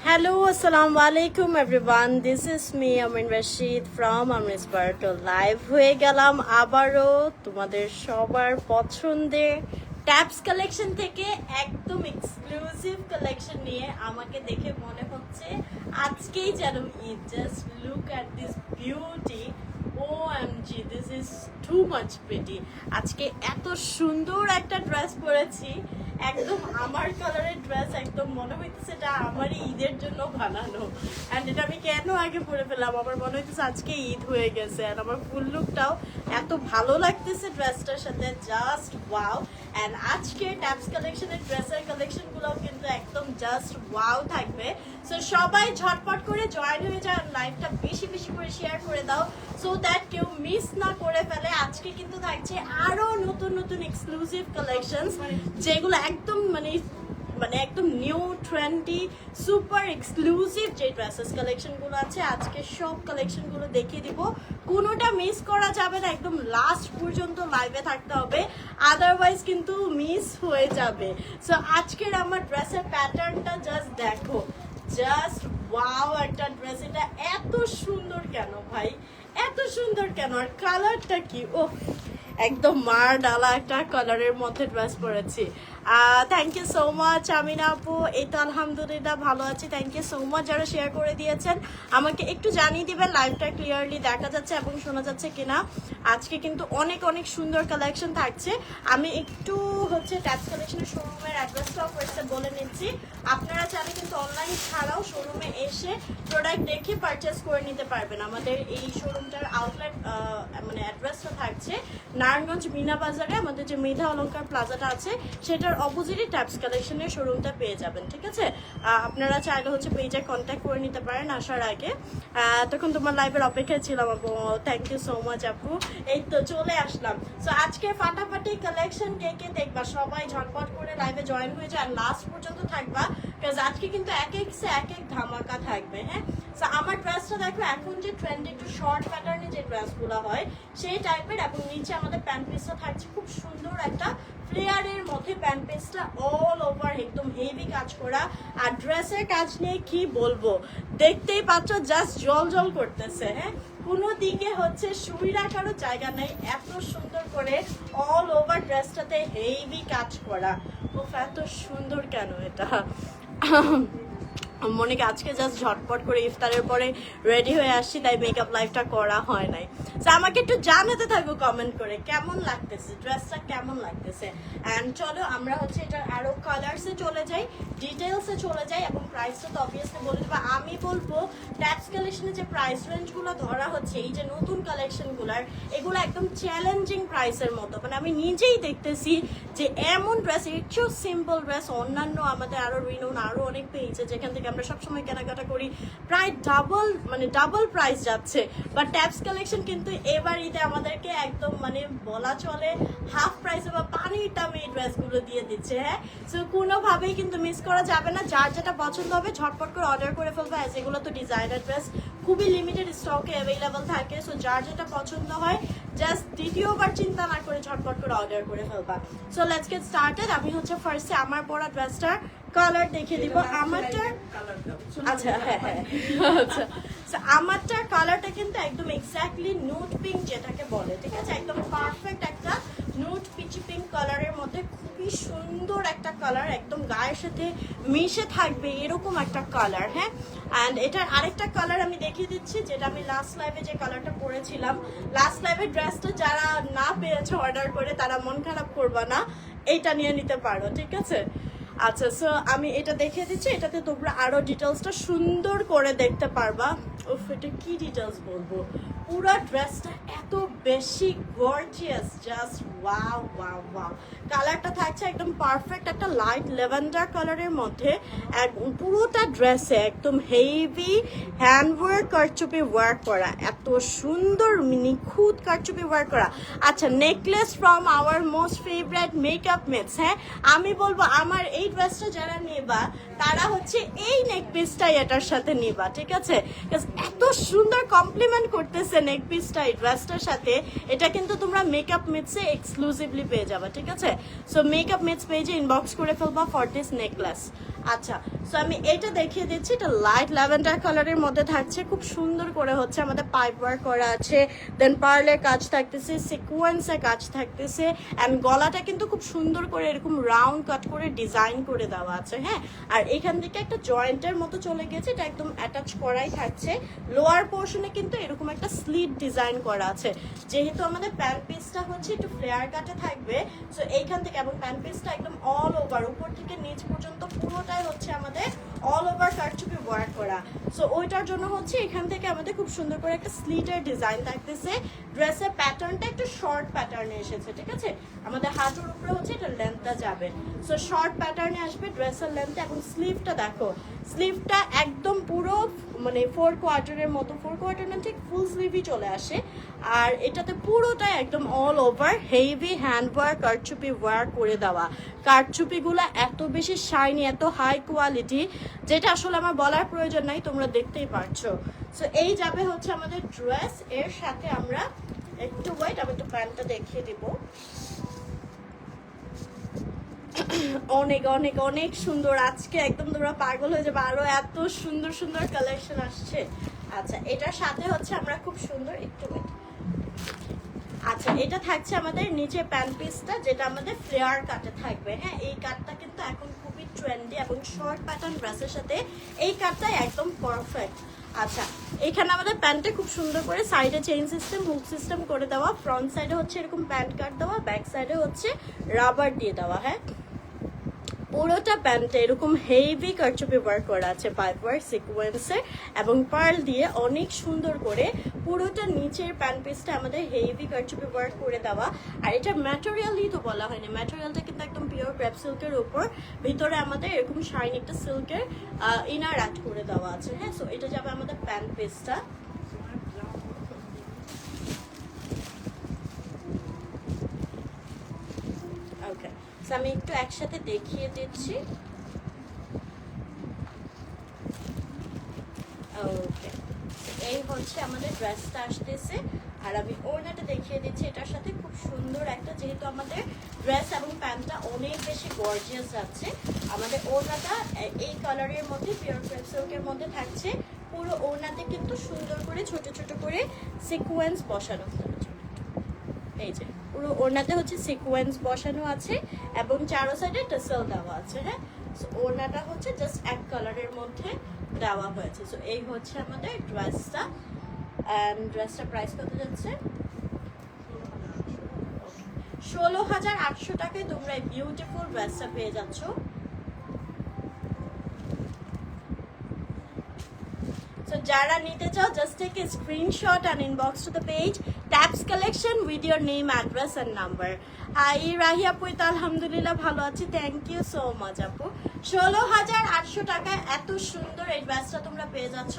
Hello, assalamu alaikum everyone. This is me, Amin Rashid from Amin's Barto Live. হয়ে গেলাম আবারও তোমাদের সবার পছন্দের ট্যাপস কালেকশন থেকে একদম এক্সক্লুসিভ কালেকশন নিয়ে। আমাকে দেখে মনে হচ্ছে আজকেই যেন Eid. Just look at this beauty. OMG, this is too much pretty. আজকে এত সুন্দর একটা ড্রেস পরেছি, একদম আমার কালারের ড্রেস, একদম মনে হইতেছে এটা আমারই ঈদের জন্য বানানো। অ্যান্ড এটা আমি কেন আগে পরে ফেললাম, আমার মনে হইতেছে আজকে ঈদ হয়ে গেছে। অ্যান্ড আমার ফুল লুকটাও এত ভালো লাগতেছে ড্রেসটার সাথে, জাস্ট ওয়াও। অ্যান্ড আজকে ট্যাপস কালেকশনের ড্রেসের কালেকশনগুলোও কিন্তু একদম জাস্ট ওয়াও থাকবে। সো সবাই ঝটপট করে জয়েন হয়ে যাও, লাইভটা বেশি বেশি করে শেয়ার করে দাও সো দ্যাট কেউ মিস না করে ফেলে। আজকে কিন্তু থাকছে আরো নতুন নতুন এক্সক্লুসিভ কালেকশনস, যেগুলো একদম মানে একদম নিউ ট্রেন্ডি সুপার এক্সক্লুসিভ যে ড্রেসেস কালেকশনগুলো আছে, আজকে সব কালেকশনগুলো দেখিয়ে দিব। কোনোটা মিস করা যাবে না, একদম লাস্ট পর্যন্ত লাইভে থাকতে হবে, আদারওয়াইজ কিন্তু মিস হয়ে যাবে। সো আজকের আমার ড্রেসের প্যাটার্নটা জাস্ট দেখো, জাস্ট ওয়াও একটা ড্রেস। এটা এত সুন্দর কেন ভাই, এত সুন্দর কেন? আর কালারটা কি, ও একদম মার ডালা একটা কালারের মধ্যে ড্রেস পরেছি। Thank you so much Amina আপু। এই তো আলহামদুলিল্লাহ ভালো আছি, থ্যাংক ইউ সো মাচ যারা শেয়ার করে দিয়েছেন। আমাকে একটু জানিয়ে দিবেন লাইভটা ক্লিয়ারলি দেখা যাচ্ছে এবং শোনা যাচ্ছে কিনা। আজকে কিন্তু অনেক অনেক সুন্দর কালেকশন থাকছে। আমি একটু ট্যাপস কালেকশনের শোরুমের অ্যাড্রেসটাও ফার্স্টে বলে নিচ্ছি। আপনারা চাইলে কিন্তু অনলাইন ছাড়াও শোরুমে এসে প্রোডাক্ট দেখে পারচেস করে নিতে পারবেন। আমাদের এই শোরুমটার আউটলেট মানে অ্যাড্রেসটা থাকছে নারায়ণগঞ্জ মিনা বাজারে, আমাদের যে মেধা অলংকার প্লাজাটা আছে সেটার অপোজিটে ট্যাপস কালেকশনের শোরুমটা পেয়ে যাবেন। ঠিক আছে, আপনারা চাইলে পেজে কন্ট্যাক্ট করে নিতে পারেন আসার আগে। তখন তোমার লাইভের অপেক্ষায় ছিলাম আপু, থ্যাংক ইউ সো মাচ আপু। এই তো চলে আসলাম। সো আজকে ফাটাফাটি কালেকশন কে কে দেখবা সবাই ঝটপট করে লাইভে জয়েন হয়ে যায়, লাস্ট পর্যন্ত থাকবা, বিকজ আজকে কিন্তু এক এক ধামাকা থাকবে। হ্যাঁ, সো আমার ড্রেসটা দেখো, এখন যে ট্রেন্ডে একটু শর্ট প্যাটার্নে যে ড্রেসগুলো হয় সেই টাইপের, এবং নিচে আমাদের প্যান্ট পিসটা থাকছে খুব সুন্দর একটা ফ্লেয়ারের মধ্যে। প্যান্ট পিসটা অল ওভার একদম হেভি কাজ করা, আর ড্রেসের কাজ নিয়ে কি বলবো, দেখতেই পাচ্ছ জাস্ট জল জল করতেছে। হ্যাঁ, কোনো দিকে সুই রাখারও জায়গা নেই, এত সুন্দর করে অল ওভার ড্রেসটাতে হেভি কাজ করা। ও এত সুন্দর কেন এটা। মনিকা আজকে জাস্ট ঝটপট করে ইফতারের পরে রেডি হয়ে আসছি, তাই মেকআপ লাইভটা করা হয় নাই। তো আমাকে একটু জানাতে থাকো কমেন্ট করে কেমন লাগতেছে, ড্রেসটা কেমন লাগতেছে। অ্যান্ড চলো আমরা এটার আরো কালার্সে চলে যাই, ডিটেলসে চলে যাই, এবং প্রাইসটা তো অবভিয়াসলি বলে দেবো। আমি বলবো ট্যাপস কালেকশনে যে প্রাইস রেঞ্জগুলো ধরা হচ্ছে, এই যে নতুন কালেকশনগুলার, এগুলো একদম চ্যালেঞ্জিং প্রাইসের মতো। মানে আমি নিজেই দেখতেছি যে এমন ড্রেস, একটু সিম্পল ড্রেস অন্যান্য আমাদের আরো রিনোন আরো অনেক পেয়েছে যেখান থেকে আমরা সবসময় কেনাকাটা করি, প্রায় ডাবল প্রাইস যাচ্ছে। বাট ট্যাপস কালেকশন কিন্তু এবার ঈদে আমাদেরকে একদম বলা চলে হাফ প্রাইসে বা পানির দামে এই ড্রেসগুলো দিয়ে দিচ্ছে। হ্যাঁ, সো কোনোভাবেই কিন্তু মিস করা যাবে না। যার যেটা পছন্দ হবে ঝটপট করে অর্ডার করে ফেলবে। এগুলো তো ডিজাইনার ড্রেস, খুবই লিমিটেড স্টকে অ্যাভেলেবল থাকে। সো যার যেটা পছন্দ হয় জাস্ট দ্বিতীয়বার চিন্তা না করে ঝটপট করে অর্ডার করে ফেলবা। So let's get started. আমি ফার্স্টে আমার পরা ড্রেসটার কালার দেখিয়ে দিব। আমারটা আচ্ছা, হ্যাঁ হ্যাঁ আচ্ছা, আমারটার কালারটা কিন্তু একদম এক্স্যাক্টলি নুট পিঙ্ক যেটাকে বলে। ঠিক আছে, একদম পারফেক্ট একটা নুট পিচি পিঙ্ক কালারের মধ্যে, খুবই সুন্দর একটা কালার, একদম গায়ের সাথে মিশে থাকবে এরকম একটা কালার। হ্যাঁ, অ্যান্ড এটার আরেকটা কালার আমি দেখিয়ে দিচ্ছি, যেটা আমি লাস্ট লাইভে যে কালারটা পরেছিলাম। লাস্ট লাইভের ড্রেসটা যারা না পেয়েছে অর্ডার করে তারা মন খারাপ করবা না, এইটা নিয়ে নিতে পারো। ঠিক আছে, আচ্ছা, সো আমি এটা দেখিয়ে দিচ্ছি, এটাতে তোমরা আরো ডিটেলসটা সুন্দর করে দেখতে পারবা। উফ, এটা কি ডিটেলস বলবো, পুরো ড্রেসটা এত বেশি gorgeous, just wow wow wow. কালারটা থাকছে একদম পারফেক্ট একটা লাইট ল্যাভেন্ডার কালারের মধ্যে, পুরোটা ড্রেসে একদম হেভি হ্যান্ডওয়ার্ক কারচুপি ওয়ার্ক করা, এত সুন্দর নিখুঁত কারচুপি ওয়ার্ক করা। আচ্ছা, necklace from our most favourite makeup meets. হ্যাঁ, আমি বলবো আমার এই ড্রেসটা যারা নেবা তারা এই নেক পিসটাই এটার সাথে নিবা। ঠিক আছে, এত সুন্দর কমপ্লিমেন্ট করতেছে নেক পিসটা এই ড্রেসটার সাথে, এটা কিন্তু তোমরা মেকআপ মিটসে এক্সক্লুসিভলি পেয়ে যাবে, ঠিক আছে? সো মেকআপ মিটস পেজে ইনবক্স করে ফেলবা ফর দিস নেকলেস। আচ্ছা, সো আমি এটা দেখিয়ে দিচ্ছি, এটা লাইট ল্যাভেন্ডার কালারের মধ্যে থাকছে, খুব সুন্দর করে হচ্ছে আমাদের পাইপ ওয়ার্ক করা আছে, দেন পার্লের কাজ থাকতেছে, সিকোয়েন্সের কাজ থাকতেছে, অ্যান্ড গলাটা কিন্তু খুব সুন্দর করে এরকম রাউন্ড কাট করে ডিজাইন করে দেওয়া আছে, হ্যাঁ। আর এখান থেকে একটা জয়েন্টের মতো চলে গেছে, এটা একদম অ্যাটাচ করাই থাকছে। লোয়ার পোর্শনে কিন্তু এরকম একটা স্লিট ডিজাইন করা আছে, যেহেতু আমাদের প্যান্ট পিসটা হচ্ছে একটু ফ্লেয়ার কাটে থাকবে, সো এইখান থেকে, এবং প্যান্ট পিসটা একদম অল ওভার উপর থেকে নিচ পর্যন্ত পুরোটাই হচ্ছে আমাদের অল ওভার কারচুপি ওয়ার্ক করা। সো ওইটার জন্য হচ্ছে এখান থেকে আমাদের খুব সুন্দর করে একটা স্লিটের ডিজাইন থাকতেছে। ড্রেসের প্যাটার্নটা একটু শর্ট প্যাটার্নে এসেছে, ঠিক আছে? আমাদের হাঁটুর উপরে হচ্ছে এটা লেন্থটা যাবে, সো শর্ট প্যাটার্নে আসবে ড্রেসের লেন্থটা। এবং স্লিভটা দেখো, স্লিভটা একদম পুরো মানে 4 কোয়ার্টারের মতো, 4 কোয়ার্টার না, ঠিক ফুল স্লিভই চলে আসে। আর এটাতে পুরোটাই একদম all over heavy hand work কারচুপি ওয়ার্ক করে দেওয়া। কারচুপিগুলো এত বেশি শাইনি, এত হাই কোয়ালিটি, যেটা আসলে আমার বলার প্রয়োজন নাই, তোমরা দেখতেই পারছো। সো এই যাবে হচ্ছে আমাদের ড্রেস। এর সাথে আমরা একটু ওয়েট, আমি একটু প্যান্টটা দেখিয়ে দিব। অনেক অনেক অনেক সুন্দর, আজকে একদম তোমরা পাগল হয়ে যাবে, আরো এত সুন্দর সুন্দর কালেকশন আসছে। আচ্ছা, এটার সাথে হচ্ছে আমরা খুব সুন্দর একটু ওয়েট। আচ্ছা, এটা থাকছে আমাদের নিচে প্যান্ট পিসটা, যেটা আমাদের ফ্লেয়ার কাটে থাকবে, হ্যাঁ। এই কাটটা কিন্তু এখন খুবই ট্রেন্ডি, এবং শর্ট প্যাটার্ন ড্রেসের সাথে এই কাটটাই একদম পারফেক্ট। আচ্ছা, এখানে আমাদের প্যান্টে খুব সুন্দর করে সাইডে চেইন সিস্টেম, হুক সিস্টেম করে দেওয়া, ফ্রন্ট সাইডে হচ্ছে এরকম প্যান্ট কাট দেওয়া, ব্যাক সাইডে হচ্ছে রাবার দিয়ে দেওয়া, হ্যাঁ। পুরোটা প্যান্টে এরকম হেভি কারচুপি ওয়ার্ক করা আছে, পাইপ ওয়ার্ক, সিকোয়েন্সের এবং পার্ল দিয়ে অনেক সুন্দর করে পুরোটা নিচের প্যান্ট পিসটা আমাদের হেভি কারচুপি ওয়ার্ক করে দেওয়া। আর এটা ম্যাটেরিয়ালই তো বলা হয়নি, ম্যাটেরিয়ালটা কিন্তু একদম পিওর ক্রেপ সিল্কের উপর, ভিতরে আমাদের এরকম শাইন একটা সিল্কের ইনার অ্যাড করে দেওয়া আছে, হ্যাঁ। সো এটা যাবে আমাদের প্যান্ট পিসটা। ওকে, আমি একটু একসাথে দেখিয়ে দিচ্ছি। ওকে, এই হচ্ছে আমাদের ড্রেসটা আসতেছে। আর আমি ওড়নাটা দেখিয়ে দিচ্ছি এটার সাথে, খুব সুন্দর একটা, যেহেতু আমাদের ড্রেস এবং প্যান্টটা অনেক বেশি গর্জিয়াস যাচ্ছে, আমাদের ওড়নাটা এই কালারের মধ্যে পিওর ক্রেপ সিল্কের মধ্যে থাকছে। পুরো ওড়নাতে কিন্তু সুন্দর করে ছোট ছোট করে সিকোয়েন্স বসানো, এই যে পুরো ওড়নাতে হচ্ছে সিকোয়েন্স বসানো আছে, এবং চারো সাইডে টাসেল দেওয়া আছে, হ্যাঁ। সো ওড়নাটা হচ্ছে জাস্ট এক কালারের মধ্যে দেওয়া হয়েছে। সো এই হচ্ছে আমাদের ড্রেসটা, এন্ড ড্রেসটার প্রাইস কত যাচ্ছে? 16,800 টাকায় তোমরা এই বিউটিফুল ড্রেসটা পেয়ে যাচ্ছ। So যারা নিতে চাও, just take a screenshot and inbox to the page Taps Collection with your name, address and number. Hi Rahi আপু, তো আলহামদুলিল্লাহ ভালো আছি, থ্যাংক ইউ সো মাচ আপু। 16,800 টাকায় এত সুন্দর এই ড্রেসটা তোমরা পেয়ে যাচ্ছ।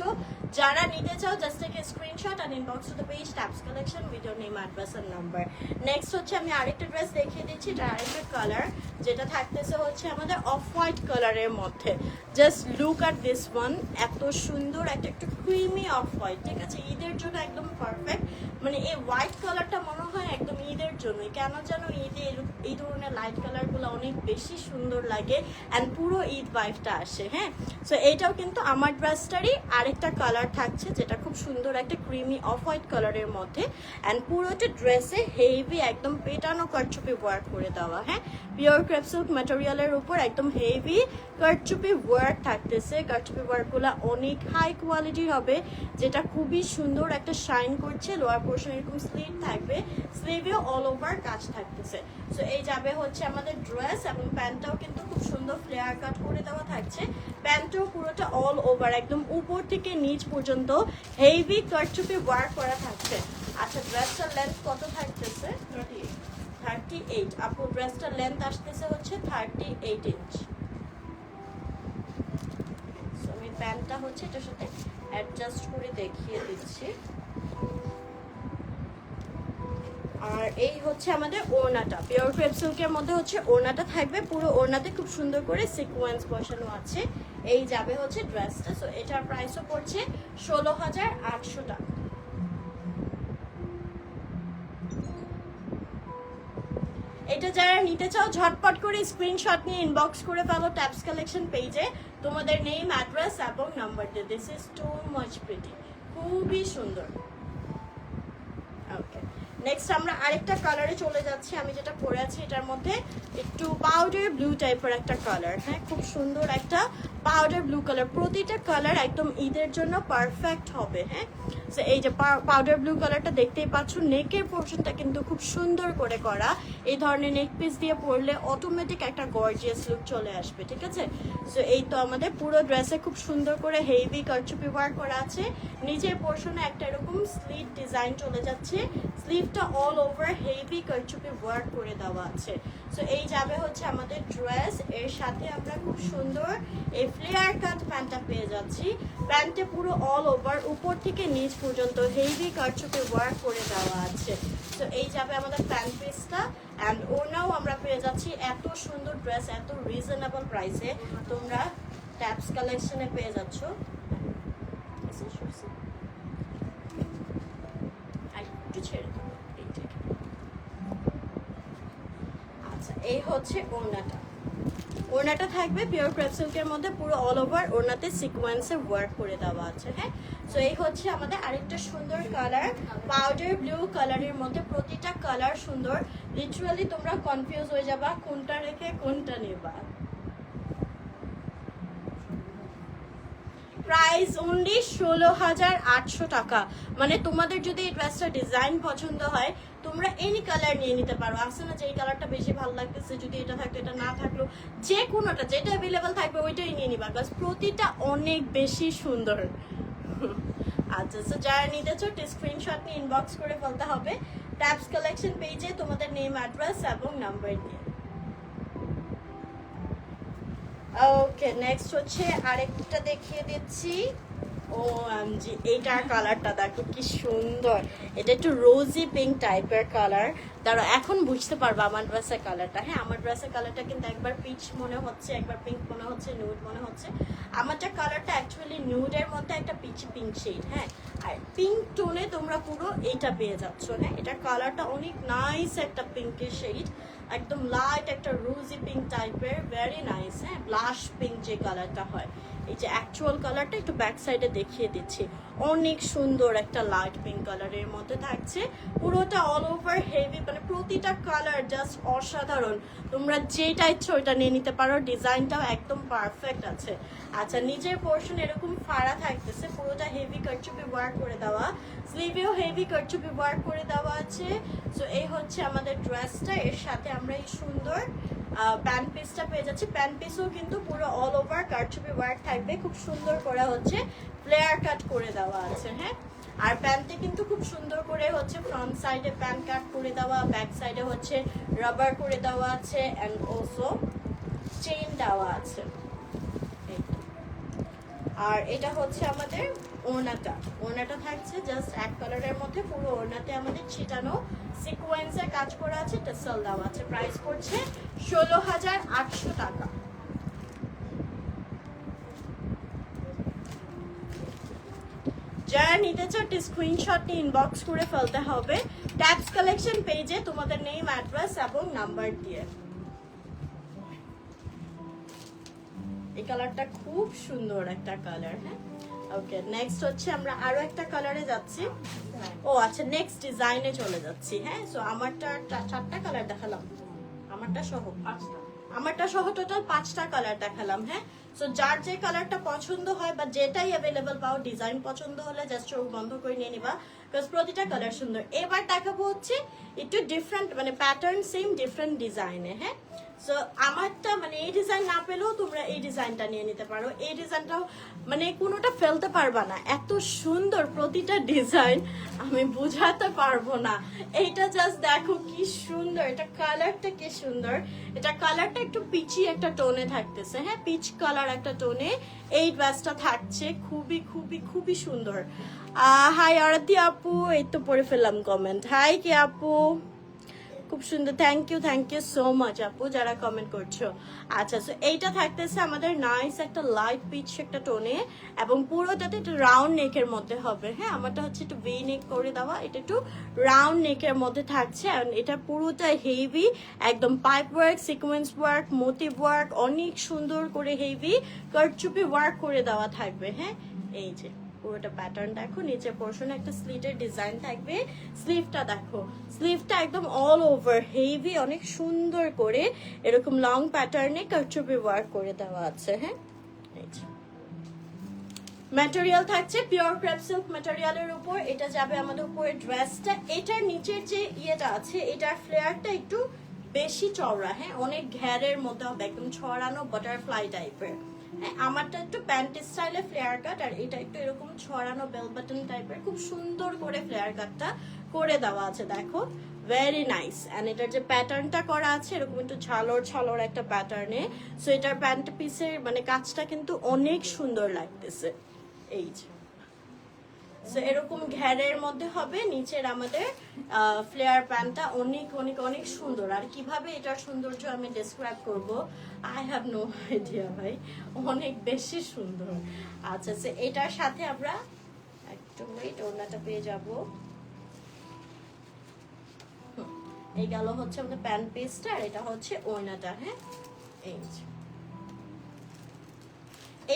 যারা নিতে চাও, just take a screenshot and inbox to the page Taps Collection with your name, address and number. Next হচ্ছে আমি আরেকটা ড্রেস দেখিয়ে দিচ্ছি, এটা আরেকটা কালার, যেটা থাকতেছে হচ্ছে আমাদের অফ হোয়াইট কালারের মধ্যে। Just look at this one, এত সুন্দর একটা একটু ক্রিমি অফ হোয়াইট, ঠিক আছে? ঈদের জন্য একদম পারফেক্ট। মানে এই হোয়াইট কালারটা মনে হয় একদম ঈদের জন্যই, কেন যেন ঈদে এই ধরনের লাইট কালারগুলো অনেক বেশি সুন্দর লাগে, অ্যান্ড পুরো ঈদ ভাইবটা আসে, হ্যাঁ। সো এইটাও কিন্তু আমার ড্রেসটারই আরেকটা কালার থাকছে, যেটা খুব সুন্দর একটা ক্রিমি অফ হোয়াইট কালারের মধ্যে, অ্যান্ড পুরোটা ড্রেসে হেভি একদম পেটানো কারচুপি ওয়ার্ক করে দেওয়া, হ্যাঁ। পিওর ক্রেপ সিল্ক ম্যাটেরিয়ালের উপর একদম হেভি কারচুপি ওয়ার্ক থাকতেছে। কারচুপি ওয়ার্কগুলো অনেক হাই কোয়ালিটির হবে, যেটা খুবই সুন্দর একটা শাইন করছে। লোয়ার পোর্শন এরকম স্লিভ থাকবে, স্লিভেও অল ওভার কাজ থাকতেছে। সো এই যাবে হচ্ছে আমাদের ড্রেস, এবং প্যান্টটাও কিন্তু খুব সুন্দর ফ্লেয়ার কাট করে দেওয়া থাকছে। প্যান্টটাও পুরোটা অল ওভার একদম উপর থেকে নিচ পর্যন্ত হেভি কারচুপি ওয়ার্ক করা থাকছে। আচ্ছা, ড্রেসটার লেন্থ কত থাকতেছে? 38 আপু, ড্রেসটার লেন্থ আসতেছে হচ্ছে 38 ইঞ্চ। আমি প্যান্টটা হচ্ছে এটার সাথে অ্যাডজাস্ট করে দেখিয়ে দিচ্ছি। আর এই হচ্ছে আমাদের ওড়নাটা, পিওর ক্রেপ সিল্কের মধ্যে হচ্ছে ওড়নাটা থাকবে। পুরো ওড়নাতে খুব সুন্দর করে সিকোয়েন্স বসানো আছে। এই যাবে হচ্ছে ড্রেসটা। সো এটার প্রাইসও পড়ছে 16,800 টাকা। যারা নিতে চাও ঝটপট করে স্ক্রিনশট নিয়ে ইনবক্স করে ফেলো ট্যাপস কালেকশন পেজে তোমাদের নেম অ্যাড্রেস এবং নাম্বার দিয়ে। This is too much pretty, খুবই সুন্দর। ওকে, নেক্সট আমরা আরেকটা কালারে চলে যাচ্ছি। আমি যেটা পরে আছি এটার মধ্যে একটু পাউডার ব্লু টাইপের একটা কালার। হ্যাঁ, খুব সুন্দর একটা পাউডার ব্লু কালার। প্রতিটা কালার একদম ঈদের জন্য পারফেক্ট হবে। হ্যাঁ, তো এই যে পাউডার ব্লু কালারটা দেখতেই পাচ্ছ, নেকের পোর্শনটা কিন্তু খুব সুন্দর করে করা। এই ধরনের নেক পিস দিয়ে পরলে অটোমেটিক একটা গর্জিয়াস লুক চলে আসবে। ঠিক আছে, সো এই তো আমাদের পুরো ড্রেসে খুব সুন্দর করে হেভি কারচুপি ওয়ার্ক করা আছে। নিচের পোর্শনে একটা এরকম স্লিট ডিজাইন চলে যাচ্ছে, স্লিভটা অল ওভার হেভি কারচুপি ওয়ার্ক করে দেওয়া আছে। সো এই যাবে হচ্ছে আমাদের ড্রেস। এর সাথে আমরা খুব সুন্দর এই ফ্লেয়ার কাট প্যান্টটা পেয়ে যাচ্ছি। প্যান্টে পুরো অল ওভার উপর থেকে নিচ পর্যন্ত হেভি কারচুপি ওয়ার্ক করে দেওয়া আছে। তো এই যাবে আমাদের প্যান্ট পিসটা। অ্যান্ড ওনাও আমরা পেয়ে যাচ্ছি এত সুন্দর ড্রেস এত রিজনেবল প্রাইসে তোমরা ট্যাপস কালেকশনে পেয়ে যাচ্ছ। একটু ছেড়ে দেবো এইটাকে। আচ্ছা, এই হচ্ছে ওড়নাটা। ওড়নাটা থাকবে পিওর ক্রেপ সিল্কের মধ্যে, পুরো অল ওভার ওড়নাতে সিকোয়েন্সে ওয়ার্ক করে দেওয়া আছে। হ্যাঁ, সো এই হচ্ছে আমাদের আরেকটা সুন্দর কালার, পাউডার ব্লু কালারের মধ্যে। প্রতিটা কালার সুন্দর, লিটারালি তোমরা কনফিউজ হয়ে যাবা কোনটা রেখে কোনটা নেবা। প্রাইস অনলি 16,800 টাকা। মানে তোমাদের যদি এই ড্রেসটা ডিজাইন পছন্দ হয় তোমরা এনি কালার নিয়ে নিতে পারো। আসছে না যে এই কালারটা বেশি ভালো লাগতেছে, যদি এটা থাকতো এটা না থাকলো, যে কোনোটা যেটা অ্যাভেলেবেল থাকবে ওইটাই নিয়ে নিবা, বিকজ প্রতিটা অনেক বেশি সুন্দর। আচ্ছা, সো যারা নিতে চাও স্ক্রিনশট নিয়ে ইনবক্স করে ফেলতে হবে ট্যাপস কালেকশন পেজে তোমাদের নেম অ্যাড্রেস এবং নাম্বার দিয়ে। ওকে, নেক্সট হচ্ছে আরেকটা দেখিয়ে দিচ্ছি। ও জি, এইটার কালারটা দেখো কি সুন্দর। এটা একটু রোজি পিঙ্ক টাইপের কালার। দাঁড়ো, এখন বুঝতে পারবো আমার ড্রেসের কালারটা। হ্যাঁ, আমার ড্রেসের কালারটা কিন্তু একবার পিচ মনে হচ্ছে, একবার পিঙ্ক মনে হচ্ছে, নিউড মনে হচ্ছে। আমারটা কালারটা অ্যাকচুয়ালি নিউডের মধ্যে একটা পিচি পিঙ্ক শেড। হ্যাঁ, আর পিঙ্ক টোনে তোমরা পুরো এইটা পেয়ে যাচ্ছ। হ্যাঁ, এটার কালারটা অনেক নাইস একটা পিঙ্কের শেড, একদম লাইট একটা রোজি পিঙ্ক টাইপের, ভেরি নাইস। হ্যাঁ, ব্লাশ পিঙ্ক যে কালারটা হয়, এই যে অ্যাকচুয়াল কালারটা একটু ব্যাক সাইডে দেখিয়ে দিচ্ছি, অনেক সুন্দর একটা লাইট পিঙ্ক কালারের মধ্যে থাকছে। পুরোটা অল ওভার হেভি, মানে প্রতিটা কালার জাস্ট অসাধারণ। তোমরা যেটা ইচ্ছা ওইটা নিয়ে নিতে পারো, ডিজাইনটাও একদম পারফেক্ট আছে। আচ্ছা, নিচের পোর্শন এরকম ফাড়া থাকতেছে, পুরোটা হেভি কারচুপি ওয়ার্ক করে দেওয়া, স্লিভেও হেভি কারচুপি ওয়ার্ক করে দেওয়া আছে। সো এই হচ্ছে আমাদের ড্রেসটা। এর সাথে আমরা এই সুন্দর প্যান্ট পিসটা পেয়ে যাচ্ছি। প্যান্ট পিসও কিন্তু পুরো অল ওভার কারচুপি ওয়ার্ক থাকবে, খুব সুন্দর করে হচ্ছে ফ্লেয়ার কাট করে দেওয়া আছে। হ্যাঁ, আর প্যান্টে কিন্তু খুব সুন্দর করে হচ্ছে ফ্রন্ট সাইডে প্যান্ট কাট করে দেওয়া, ব্যাক সাইডে হচ্ছে রাবার করে দেওয়া আছে, অ্যান্ড অলসো চেইন দেওয়া আছে। আর এটা হচ্ছে আমাদের ওড়নাটা। ওড়নাটা থাকছে জাস্ট এক কালারের মধ্যে, পুরো ওড়নাতে আমাদের ছিটানো সিকোয়েন্সের কাজ করা আছে, টাসেল দেওয়া আছে। প্রাইস পড়ছে 16,800 টাকা। যারা নিতে চাও স্ক্রিনশট নিয়ে ইনবক্স করে ফেলতে হবে ট্যাপস কালেকশন পেজে তোমাদের নেম অ্যাড্রেস এবং নাম্বার দিয়ে। এই কালারটা খুব সুন্দর একটা কালার। হ্যাঁ, ওকে, নেক্সট হচ্ছে আমরা আরো একটা কালারে যাচ্ছি। ও আচ্ছা, নেক্সট ডিজাইনে চলে যাচ্ছি। হ্যাঁ, সো আমারটা 4টা কালার দেখালাম, আমারটা সহ টোটাল 5টা কালার দেখালাম। হ্যাঁ, সো যার যে কালারটা পছন্দ হয় বা যেটাই অ্যাভেলেবল পাও, ডিজাইন পছন্দ হলে জাস্ট চোখ বন্ধ করে নিয়ে নিবা, বিকজ প্রতিটা কালার সুন্দর। এবার দেখাবো হচ্ছে একটু ডিফারেন্ট, মানে প্যাটার্ন সেম ডিফারেন্ট ডিজাইনে। হ্যাঁ, সো আমারটা মানে এই ডিজাইন না পেলেও তোমরা এই ডিজাইনটা নিয়ে নিতে পারো। এই ডিজাইনটাও মানে কোনোটা ফেলতে পারবা না, এত সুন্দর প্রতিটা ডিজাইন, আমি বোঝাতে পারবো না। এইটা জাস্ট দেখো কি সুন্দর, এটা কালারটা কি সুন্দর। এটা কালারটা একটু পিচি একটা টোনে থাকতেছে। হ্যাঁ, পিচ কালার একটা টোনে এই ড্রেসটা থাকছে, খুবই খুবই খুবই সুন্দর। হাই আরতি আপু, এই তো পড়ে ফেললাম কমেন্ট। হাই কে আপু, খুব সুন্দর, থ্যাংক ইউ সো মাচ আপু যারা কমেন্ট করছো। আচ্ছা, সো এইটা থাকতেছে আমাদের নাইস একটা লাইট পিচ একটা টোনে, এবং পুরোটাতে একটু রাউন্ড নেকের মধ্যে হবে। হ্যাঁ, আমারটা হচ্ছে একটু ভি নেক করে দেওয়া, এটা একটু রাউন্ড নেকের মধ্যে থাকছে। আর এটা পুরোটা হেভি, একদম pipe work, sequence work, motive work, অনেক সুন্দর করে হেভি কারচুপি ওয়ার্ক করে দেওয়া থাকবে। হ্যাঁ, এই যে পুরোটা প্যাটার্ন দেখো, নিচের পোর্শনে একটা স্লিটের ডিজাইন থাকবে। স্লিভটা দেখো, স্লিভটা একদম অল ওভার হেভি, অনেক সুন্দর করে এরকম লং প্যাটার্নে কারচুপি ওয়ার্ক করে দেওয়া আছে। হ্যাঁ, এই যে ম্যাটেরিয়াল থাকছে পিওর ক্রেপ সিল্ক ম্যাটেরিয়ালের উপর। এটা যাবে আমাদের উপরে ড্রেসটা। এটার নিচের যে ইয়েটা আছে, এটার ফ্লেয়ারটা একটু বেশি চওড়া। হ্যাঁ, অনেক ঘেরের মধ্যে হবে, একদম ছড়ানো বাটারফ্লাই টাইপের। হ্যাঁ, আমারটা একটু প্যান্ট স্টাইলে ফ্লেয়ার কাট, আর এটা একটু এরকম ছড়ানো বেল বাটন টাইপের। খুব সুন্দর করে ফ্লেয়ার কাটটা করে দেওয়া আছে, দেখো ভেরি নাইস। অ্যান্ড এটার যে প্যাটার্নটা করা আছে এরকম একটু ঝালর ঝালর একটা প্যাটার্নে। সো এটার প্যান্ট পিসের মানে কাজটা কিন্তু অনেক সুন্দর লাগতেছে। এই যে এরকম ঘেরের মধ্যে হবে, নিচের আমাদের ফ্লেয়ার প্যান্টটা অনেক অনেক অনেক সুন্দর। আর কিভাবে এটার সৌন্দর্য আমি ডেসক্রাইব করব, আই হ্যাভ নো আইডিয়া ভাই, অনেক বেশি সুন্দর। আচ্ছা, এটার সাথে আমরা একটু ওয়েট, ওড়নাটা পেয়ে যাব। এই গেল হচ্ছে আমাদের প্যান্ট পিসটা, আর এটা হচ্ছে ওড়নাটা। হ্যাঁ, এই যে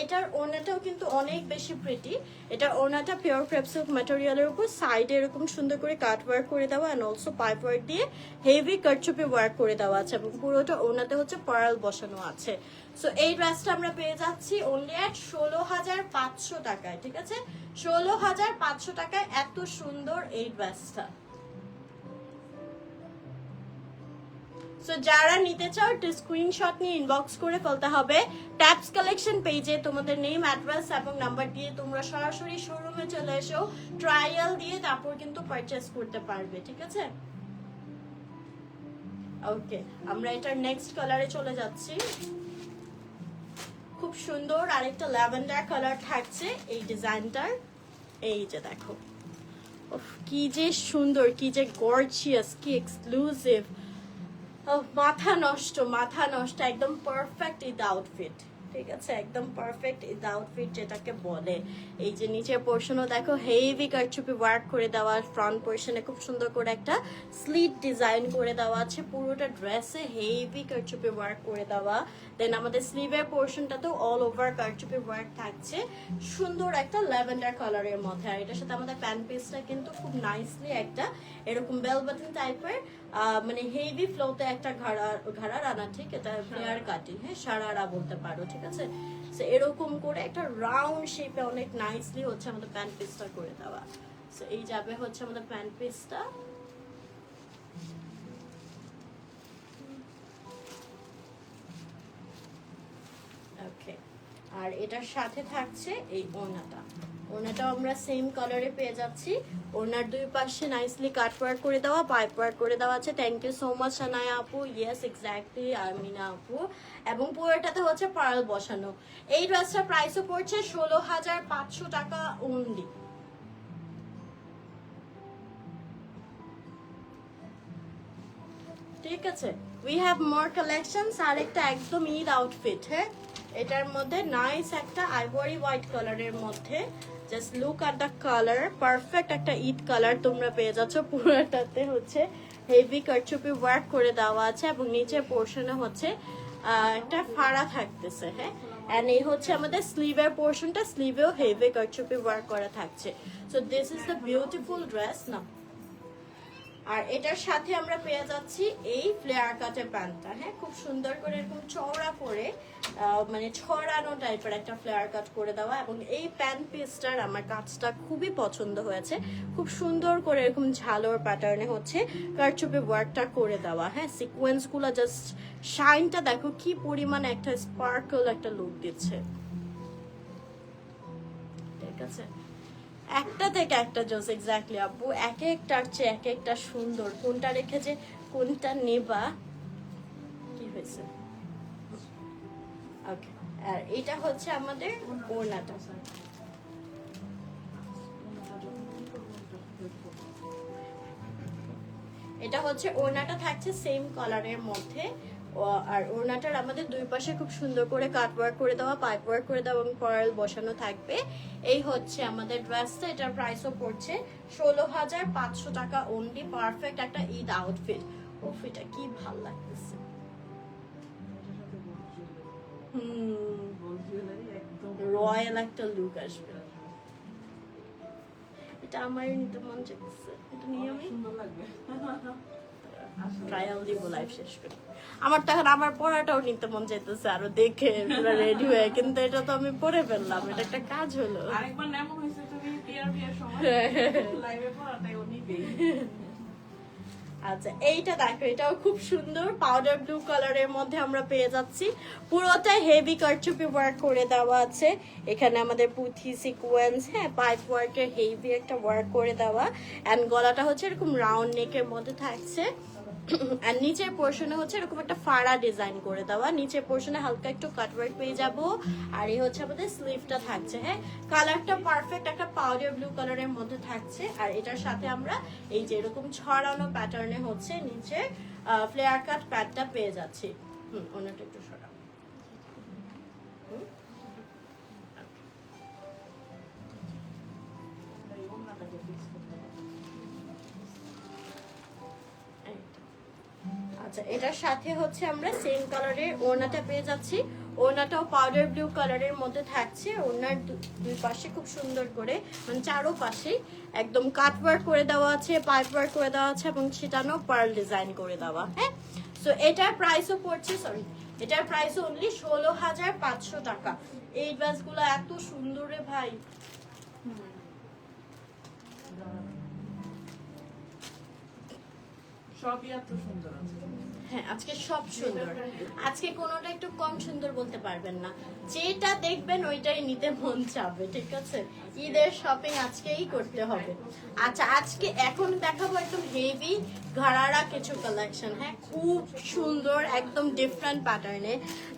এটার ওড়নাটাও কিন্তু অনেক বেশি প্রিটি। এটার ওড়নাটা পিওর ক্রেপ সিল্ক ম্যাটেরিয়ালের উপর সাইডে এরকম সুন্দর করে কাট ওয়ার্ক করে দেওয়া, এন্ড অলসো পাইপ ওয়ার্ক দিয়ে হেভি কারচুপি ওয়ার্ক করে দেওয়া আছে, এবং পুরোটা ওড়নাতে হচ্ছে পার্ল বসানো আছে। সো এই ড্রেসটা আমরা পেয়ে যাচ্ছি অনলি অ্যাট 16,500 টাকায়। ঠিক আছে, 16,500 টাকায় এত সুন্দর এই ড্রেসটা। সো যারা নিতে চাও একটু স্ক্রিনশট নিয়ে ইনবক্স করে ফেলতে হবে। ট্যাপস কালেকশন পেজে তোমাদের নেম, অ্যাড্রেস এবং নাম্বার দিয়ে তোমরা সরাসরি শোরুমে চলে এসো, ট্রায়াল দিয়ে তারপর কিন্তু পারচেজ করতে পারবে। ঠিক আছে, ওকে, আমরা এটার নেক্সট কালারে চলে যাচ্ছি। খুব সুন্দর আরেকটা ল্যাভেন্ডার কালার থাকছে এই ডিজাইনটার। এই যে দেখো, কি যে সুন্দর, কি যে গর্জিয়াস, কি এক্সক্লুসিভ, মাথা নষ্ট, মাথা নষ্ট, একদম পারফেক্ট ঈদ আউটফিট। ঠিক আছে, একদম পারফেক্ট ঈদ আউটফিট যেটাকে বলে। এই যে নিচের পোর্শনও দেখো হেভি কারচুপি ওয়ার্ক করে দেওয়া, ফ্রন্ট পোর্শনে খুব সুন্দর করে একটা স্লিট ডিজাইন করে দেওয়া আছে, পুরোটা ড্রেসে হেভি কারচুপি ওয়ার্ক করে দেওয়া। দেন আমাদের স্লিভের পোর্শনটাতেও অল ওভার কারচুপি ওয়ার্ক থাকছে, সুন্দর একটা ল্যাভেন্ডার কালারের মধ্যে। আর এটার সাথে আমাদের প্যান্ট পিসটা কিন্তু খুব নাইসলি একটা এরকম বেল বাটন টাইপের, মানে হেভি ফ্লোতে একটা ঘাড়া রানা, ঠিক, এটা ফ্লেয়ার কাটি। হ্যাঁ, সারারা বলতে পারো। ঠিক আছে, সো এরকম করে একটা রাউন্ড শেপে অনেক নাইসলি হচ্ছে আমাদের প্যান্ট পিসটা করে দেওয়া। সো এই যাবে হচ্ছে আমাদের প্যান্ট পিসটা। ওকে, আর এটার সাথে থাকছে এই ওড়নাটা। ওড়নাটাও আমরা সেম কালারে পেয়ে যাচ্ছি। ওড়নার দুই পাশে নাইসলি কাট ওয়ার্ক করে দেওয়া, পাইপ ওয়ার্ক করে দেওয়া আছে। Thank you so much Sanaya আপু, ইয়েস এক্স্যাক্টলি আমিনা আপু। এবং পুরোটাতে হচ্ছে পার্ল বসানো। এই ড্রেসটার প্রাইসও পড়ছে 16,500 টাকা অনলি। ঠিক আছে, উই হ্যাভ মোর কালেকশনস। আর একটা একদম ঈদ আউটফিট। হ্যাঁ, এটার মধ্যে নাইস একটা আইভরি হোয়াইট কালারের মধ্যে, just look at the colour, perfect একটা ঈদ কালার তোমরা পেয়ে যাচ্ছ। পুরোটাতে হচ্ছে হেভি কারচুপি ওয়ার্ক করে দেওয়া আছে, এবং নিচের পোর্শনে হচ্ছে একটা ফাড়া থাকতেছে। হ্যাঁ, এন্ড এই হচ্ছে আমাদের স্লিভের পোর্শনটা, স্লিভেও হেভি কারচুপি ওয়ার্ক করা থাকছে। So this is the beautiful dress না। আর এটার সাথে আমরা পেয়ে যাচ্ছি এই ফ্লেয়ার কাটের প্যান্টটা। হ্যাঁ, খুব সুন্দর করে এরকম চওড়া করে মানে ছড়ানো টাইপের একটা ফ্লেয়ার কাট করে দেওয়া, এবং এই প্যান্ট পিসটার আমার কাজটা খুবই পছন্দ হয়েছে। খুব সুন্দর করে এরকম ঝালোর প্যাটার্নে হচ্ছে কারচুপি ওয়ার্কটা করে দেওয়া। হ্যাঁ, সিকোয়েন্স গুলো জাস্ট শাইনটা দেখো কি পরিমাণে একটা স্পার্কল একটা লুক দিচ্ছে। ঠিক আছে, একটা থেকে একটা জোস, এক্স্যাক্টলি আপু, এক একটার চেয়ে এক একটা সুন্দর। কোনটা রেখে যে কোনটা নেবা, কি হয়েছে। ওকে, আর এটা হচ্ছে আমাদের ওড়নাটা। এটা হচ্ছে ওড়নাটা থাকছে সেম কালারের মধ্যে, আর ওড়নাটার আমাদের দুই পাশে খুব সুন্দর করে কাট ওয়ার্ক করে দেওয়া, পাইপ ওয়ার্ক করে দেওয়া এবং পার্ল বসানো থাকবে। এই হচ্ছে আমাদের ড্রেসটা। এটার প্রাইসও পড়ছে 16,500 টাকা অনলি। পারফেক্ট একটা ঈদ আউটফিট। এটা কি ভালো লাগতেছে। রয়্যাল একটা লুক আসবে। এটা আমার নিতে মন চাইছে, এটা নিয়ে আমি ট্রায়াল দিব লাইভ শেষ করে। আমার তো এখন আমার পড়াটাও নিতে মন চাইতেছে আরো দেখে পুরো রেডি হয়ে, কিন্তু এটা তো আমি পরে ফেললাম, এটা একটা কাজ হলো। আরেকবার এমন হয়েছে তুমি বিয়ার সময় লাইভে পড়াটাই ও নিবেই। আচ্ছা এইটা দেখো, এটাও খুব সুন্দর পাউডার ব্লু কালারের মধ্যে আমরা পেয়ে যাচ্ছি। পুরোটাই হেভি কারচুপি ওয়ার্ক করে দেওয়া আছে। এখানে আমাদের পুঁথি সিকোয়েন্স, হ্যাঁ পাইপ ওয়ার্কের হেভি একটা ওয়ার্ক করে দেওয়া। অ্যান্ড গলাটা হচ্ছে এরকম রাউন্ড নেকের মধ্যে থাকছে। আর নিচের পোর্শনে হচ্ছে এরকম একটা ফাড়া ডিজাইন করে দেওয়া, নিচের পোর্শনে হালকা একটু কাটওয়ার্ক পেয়ে যাব। আর এই হচ্ছে আমাদের স্লিভটা থাকছে, হ্যাঁ কালারটা পারফেক্ট একটা পাউডার ব্লু কালারের মধ্যে থাকছে। আর এটার সাথে আমরা এই যে এরকম ছড়ানো প্যাটার্নে হচ্ছে নিচে ফ্লেয়ার কাট প্যাডটা পেয়ে যাচ্ছি। অন্যটা একটু সরা। আচ্ছা এটার সাথে হচ্ছে আমরা সেম কালারের ওড়নাটা পেয়ে যাচ্ছি। ওড়নাটাও পাউডার ব্লু কালারের মধ্যে থাকছে। ওড়নার দুই পাশে খুব সুন্দর করে মানে চারো পাশেই একদম কাট ওয়ার্ক করে দেওয়া আছে, পাইপ ওয়ার্ক করে দেওয়া আছে এবং সেটানো পার্ল ডিজাইন করে দেওয়া। হ্যাঁ সো এটার প্রাইসও পড়ছে, সরি এটার প্রাইসও অনলি 16,500 টাকা। এই ড্রেসগুলো এত সুন্দর রে ভাই। সবই এত সুন্দর আছে। হ্যাঁ আজকে সব সুন্দর, আজকে কোনোটা একটু কম সুন্দর বলতে পারবেন না। যেটা দেখবেন ওইটাই নিতে মন চাবে, ঠিক আছে। ঈদের শপিং আজকেই করতে হবে। আচ্ছা আজকে এখন দেখাবো একদম হেভি ঘাড়ারা কিছু কালেকশন, হ্যাঁ খুব সুন্দর একদম ডিফারেন্ট প্যাটার্নে।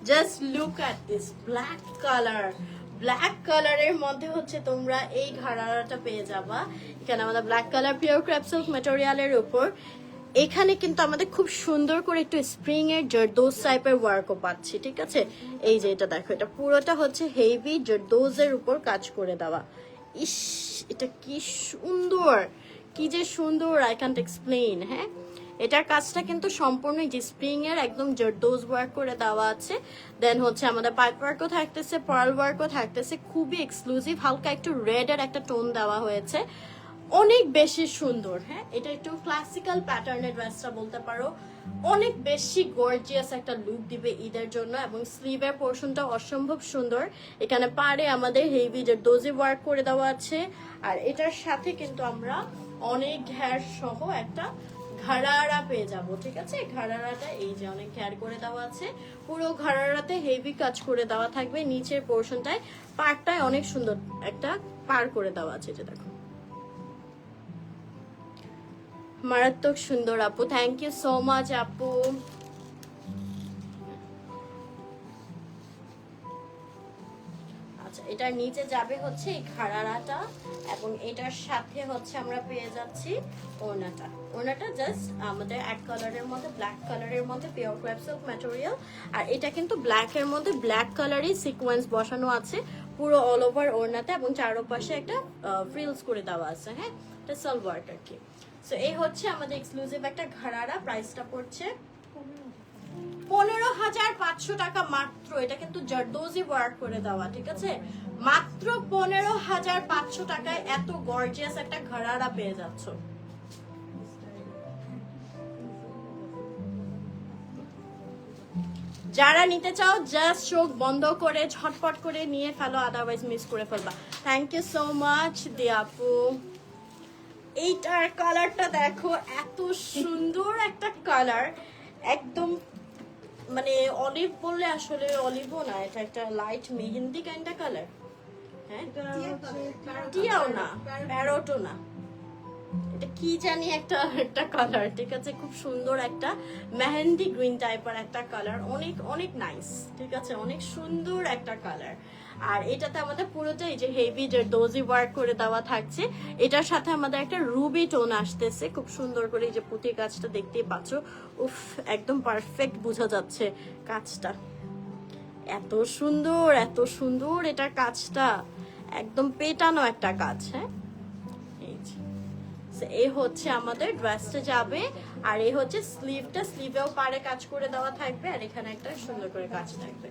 Just look at this black colour. Black কালারের মধ্যে হচ্ছে তোমরা এই ঘাড়ারাটা পেয়ে যাবা। এখানে আমাদের black colour pure crepe silk ম্যাটেরিয়ালের উপর এখানে কিন্তু আমাদের খুব সুন্দর করে একটু স্প্রিং এর জারদোজ টাইপের ওয়ার্কও পাচ্ছি, ঠিক আছে। এই যে এটা দেখো, এটা পুরোটা হচ্ছে হেভি জারদোজের উপর কাজ করে দেওয়া। ইস এটা কি সুন্দর, কি যে সুন্দর, আই ক্যান্ট এক্সপ্লেইন। হ্যাঁ এটার কাজটা কিন্তু সম্পূর্ণ যে স্প্রিং এর একদম জারদোজ ওয়ার্ক করে দেওয়া আছে। দেন হচ্ছে আমাদের পাইপ ওয়ার্কও থাকতেছে, পার্ল ওয়ার্কও থাকতেছে, খুবই এক্সক্লুসিভ। হালকা একটু রেড এর একটা টোন দেওয়া হয়েছে, অনেক বেশি সুন্দর। হ্যাঁ এটা একটু ক্লাসিক্যাল প্যাটার্নের ড্রেসটা বলতে পারো, অনেক বেশি গর্জিয়াস একটা লুক দিবে ঈদের জন্য। এবং স্লিভের পোর্শনটা অসম্ভব সুন্দর। এখানে পাড়ে আমাদের হেভি যে ডোজি ওয়ার্ক করে দেওয়া আছে। আর এটার সাথে কিন্তু আমরা অনেক ঘের সহ একটা ঘাড়ারা পেয়ে যাব, ঠিক আছে। ঘাড়ারাটা এই যে অনেক ঘের করে দেওয়া আছে, পুরো ঘাড়ারাতে হেভি কাজ করে দেওয়া থাকবে। নিচের পোর্শনটায় পাড়টায় অনেক সুন্দর একটা পার করে দেওয়া আছে, যে দেখো মারাত্মক সুন্দর আপু, থ্যাংক ইউ সো মাচ আপু। আচ্ছা এটার নিচে যাবে হচ্ছে এই ঘাড়ারাটা এবং এটার সাথে হচ্ছে আমরা পেয়ে যাচ্ছি ওড়নাটা। ওড়নাটা জাস্ট আমাদের এক কালারের মধ্যে, ব্ল্যাক কালারের মধ্যে পিওর ক্রেপ সিল্ক ম্যাটেরিয়াল। আর এটা কিন্তু ব্ল্যাক এর মধ্যে ব্ল্যাক কালারই সিকোয়েন্স বসানো আছে পুরো অল ওভার ওড়নাতে এবং চারপাশে একটা ফ্রিলস করে দেওয়া আছে। হ্যাঁ এটা সালোয়ার আর কি। সো এই হচ্ছে আমাদের এক্সক্লুসিভ একটা ঘাড়ারা। প্রাইসটা পড়ছে 15,500 টাকা মাত্র। এটা কিন্তু জারদোজি ওয়ার্ক করে দেওয়া, ঠিক আছে। মাত্র 15,500 টাকায় এত গর্জিয়াস একটা ঘাড়ারা পেয়ে যাচ্ছ। যারা নিতে চাও জাস্ট চোখ বন্ধ করে ঝটপট করে নিয়ে ফেলো, আদারওয়াইজ মিস করে ফেলবা। থ্যাংক ইউ সো মাচ দিয়াপু। এইটার কালারটা দেখো, এত সুন্দর একটা কালার, একদম মানে অলিভ বললে আসলে অলিভও না, এটা একটা লাইট মেহেন্দি কাইন্ডা কালার। হ্যাঁ টিয়াও না, প্যারটও না, এটা কি জানি একটা একটা কালার, ঠিক আছে, খুব সুন্দর একটা মেহেন্দি গ্রিন টাইপের একটা কালার, অনেক অনেক নাইস, ঠিক আছে, অনেক সুন্দর একটা কালার। আর এটাতে আমাদের পুরোটাই যে হেভি যে ডোজি ওয়ার্ক করে দেওয়া থাকছে, এটার সাথে আমাদের একটা রুবি টোন আসতেছে খুব সুন্দর করে, এই যে পুঁতি কাজটা দেখতেই পাচ্ছ, উফ একদম পারফেক্ট বোঝা যাচ্ছে কাজটা, এত সুন্দর এত সুন্দর এটার কাজটা, একদম পেটানো একটা কাজ। হ্যাঁ, এই যে এই হচ্ছে আমাদের ড্রেসটা যাবে। আর এই হচ্ছে স্লিভটা, স্লিভেও পারে কাজ করে দেওয়া থাকবে, আর এখানে একটা সুন্দর করে কাজ থাকবে।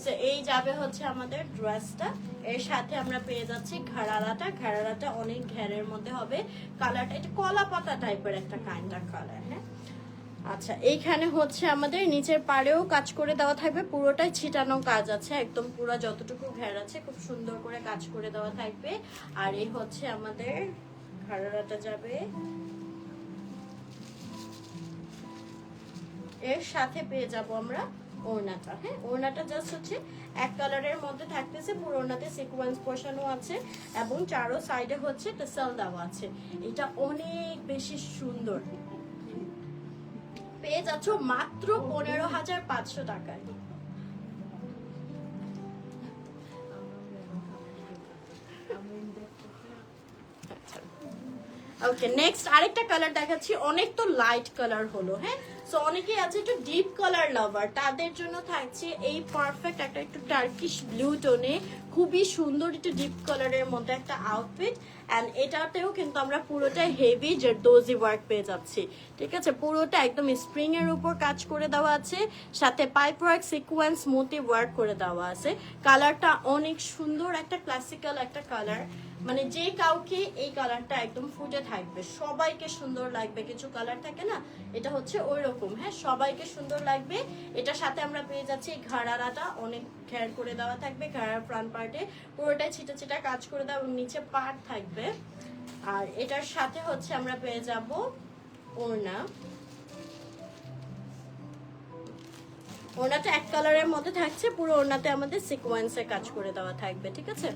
সো এই যাবে হচ্ছে আমাদের ড্রেসটা। এর সাথে আমরা পেয়ে যাচ্ছি ঘাড়ালাটা, ঘাড়ালাটা অনেক ঘেরের মধ্যে হবে, কালারটা এটা কলা পাতা টাইপের একটা কাইন্ড অফ কালার। হ্যাঁ, আচ্ছা এইখানে হচ্ছে আমাদের নিচের পাড়েও কাজ করে দেওয়া থাকবে, পুরোটাই ছিটানো কাজ আছে, একদম পুরো যতটুকু ঘের আছে খুব সুন্দর করে কাজ করে দেওয়া থাকবে। আর এই হচ্ছে আমাদের ঘাড়াটা যাবে, এর সাথে পেয়ে যাব আমরা ওড়নাটা। হ্যাঁ, ওড়নাটা জাস্ট হচ্ছে এক কালারের মধ্যে থাকতেছে, পুরো ওড়নাতে সিকোয়েন্স বসানো আছে এবং চারো সাইডে হচ্ছে টেসেল দেওয়া আছে, এটা অনেক বেশি সুন্দর। পেয়ে যাচ্ছ মাত্র 15,500 টাকায়। ওকে, নেক্সট আরেকটা কালার দেখাচ্ছি, অনেক তো লাইট কালার হলো। হ্যাঁ, সো অনেকেই আছে একটু ডিপ কালার লাভার, তাদের জন্য থাকছে এই পারফেক্ট একটা একটু টার্কিশ ব্লু টোনে খুবই সুন্দর একটু ডিপ কালারের মধ্যে একটা আউটফিট। অ্যান্ড এটাতেও কিন্তু আমরা পুরোটাই হেভি জারদোজি ওয়ার্ক পেয়ে যাচ্ছি, ঠিক আছে, পুরোটা একদম স্প্রিং এর উপর কাজ করে দেওয়া আছে, সাথে pipe work sequence motif work করে দেওয়া আছে। কালারটা অনেক সুন্দর একটা ক্লাসিক্যাল একটা কালার, মানে যে কাউকে এই কালারটা একদম ফুটে থাকবে, সবাইকে সুন্দর লাগবে, কিছু কালার থাকে না, এটা হচ্ছে ওই রকম। হ্যাঁ, সবাইকে সুন্দর লাগবে। এটার সাথে আমরা পেয়ে যাচ্ছি ঘাড়ারাটা অনেক ঘের করে দেওয়া থাকবে, ঘাড়ার ফ্রন্ট পার্টে পুরোটাই ছিটা ছিটা কাজ করে দেওয়া এবং নিচে পার্ট থাকবে। আর এটার সাথে হচ্ছে আমরা পেয়ে যাব ওড়না, ওড়নাটা এক কালারের মধ্যে থাকছে, পুরো ওড়নাতে আমাদের সিকোয়েন্সের কাজ করে দেওয়া থাকবে, ঠিক আছে।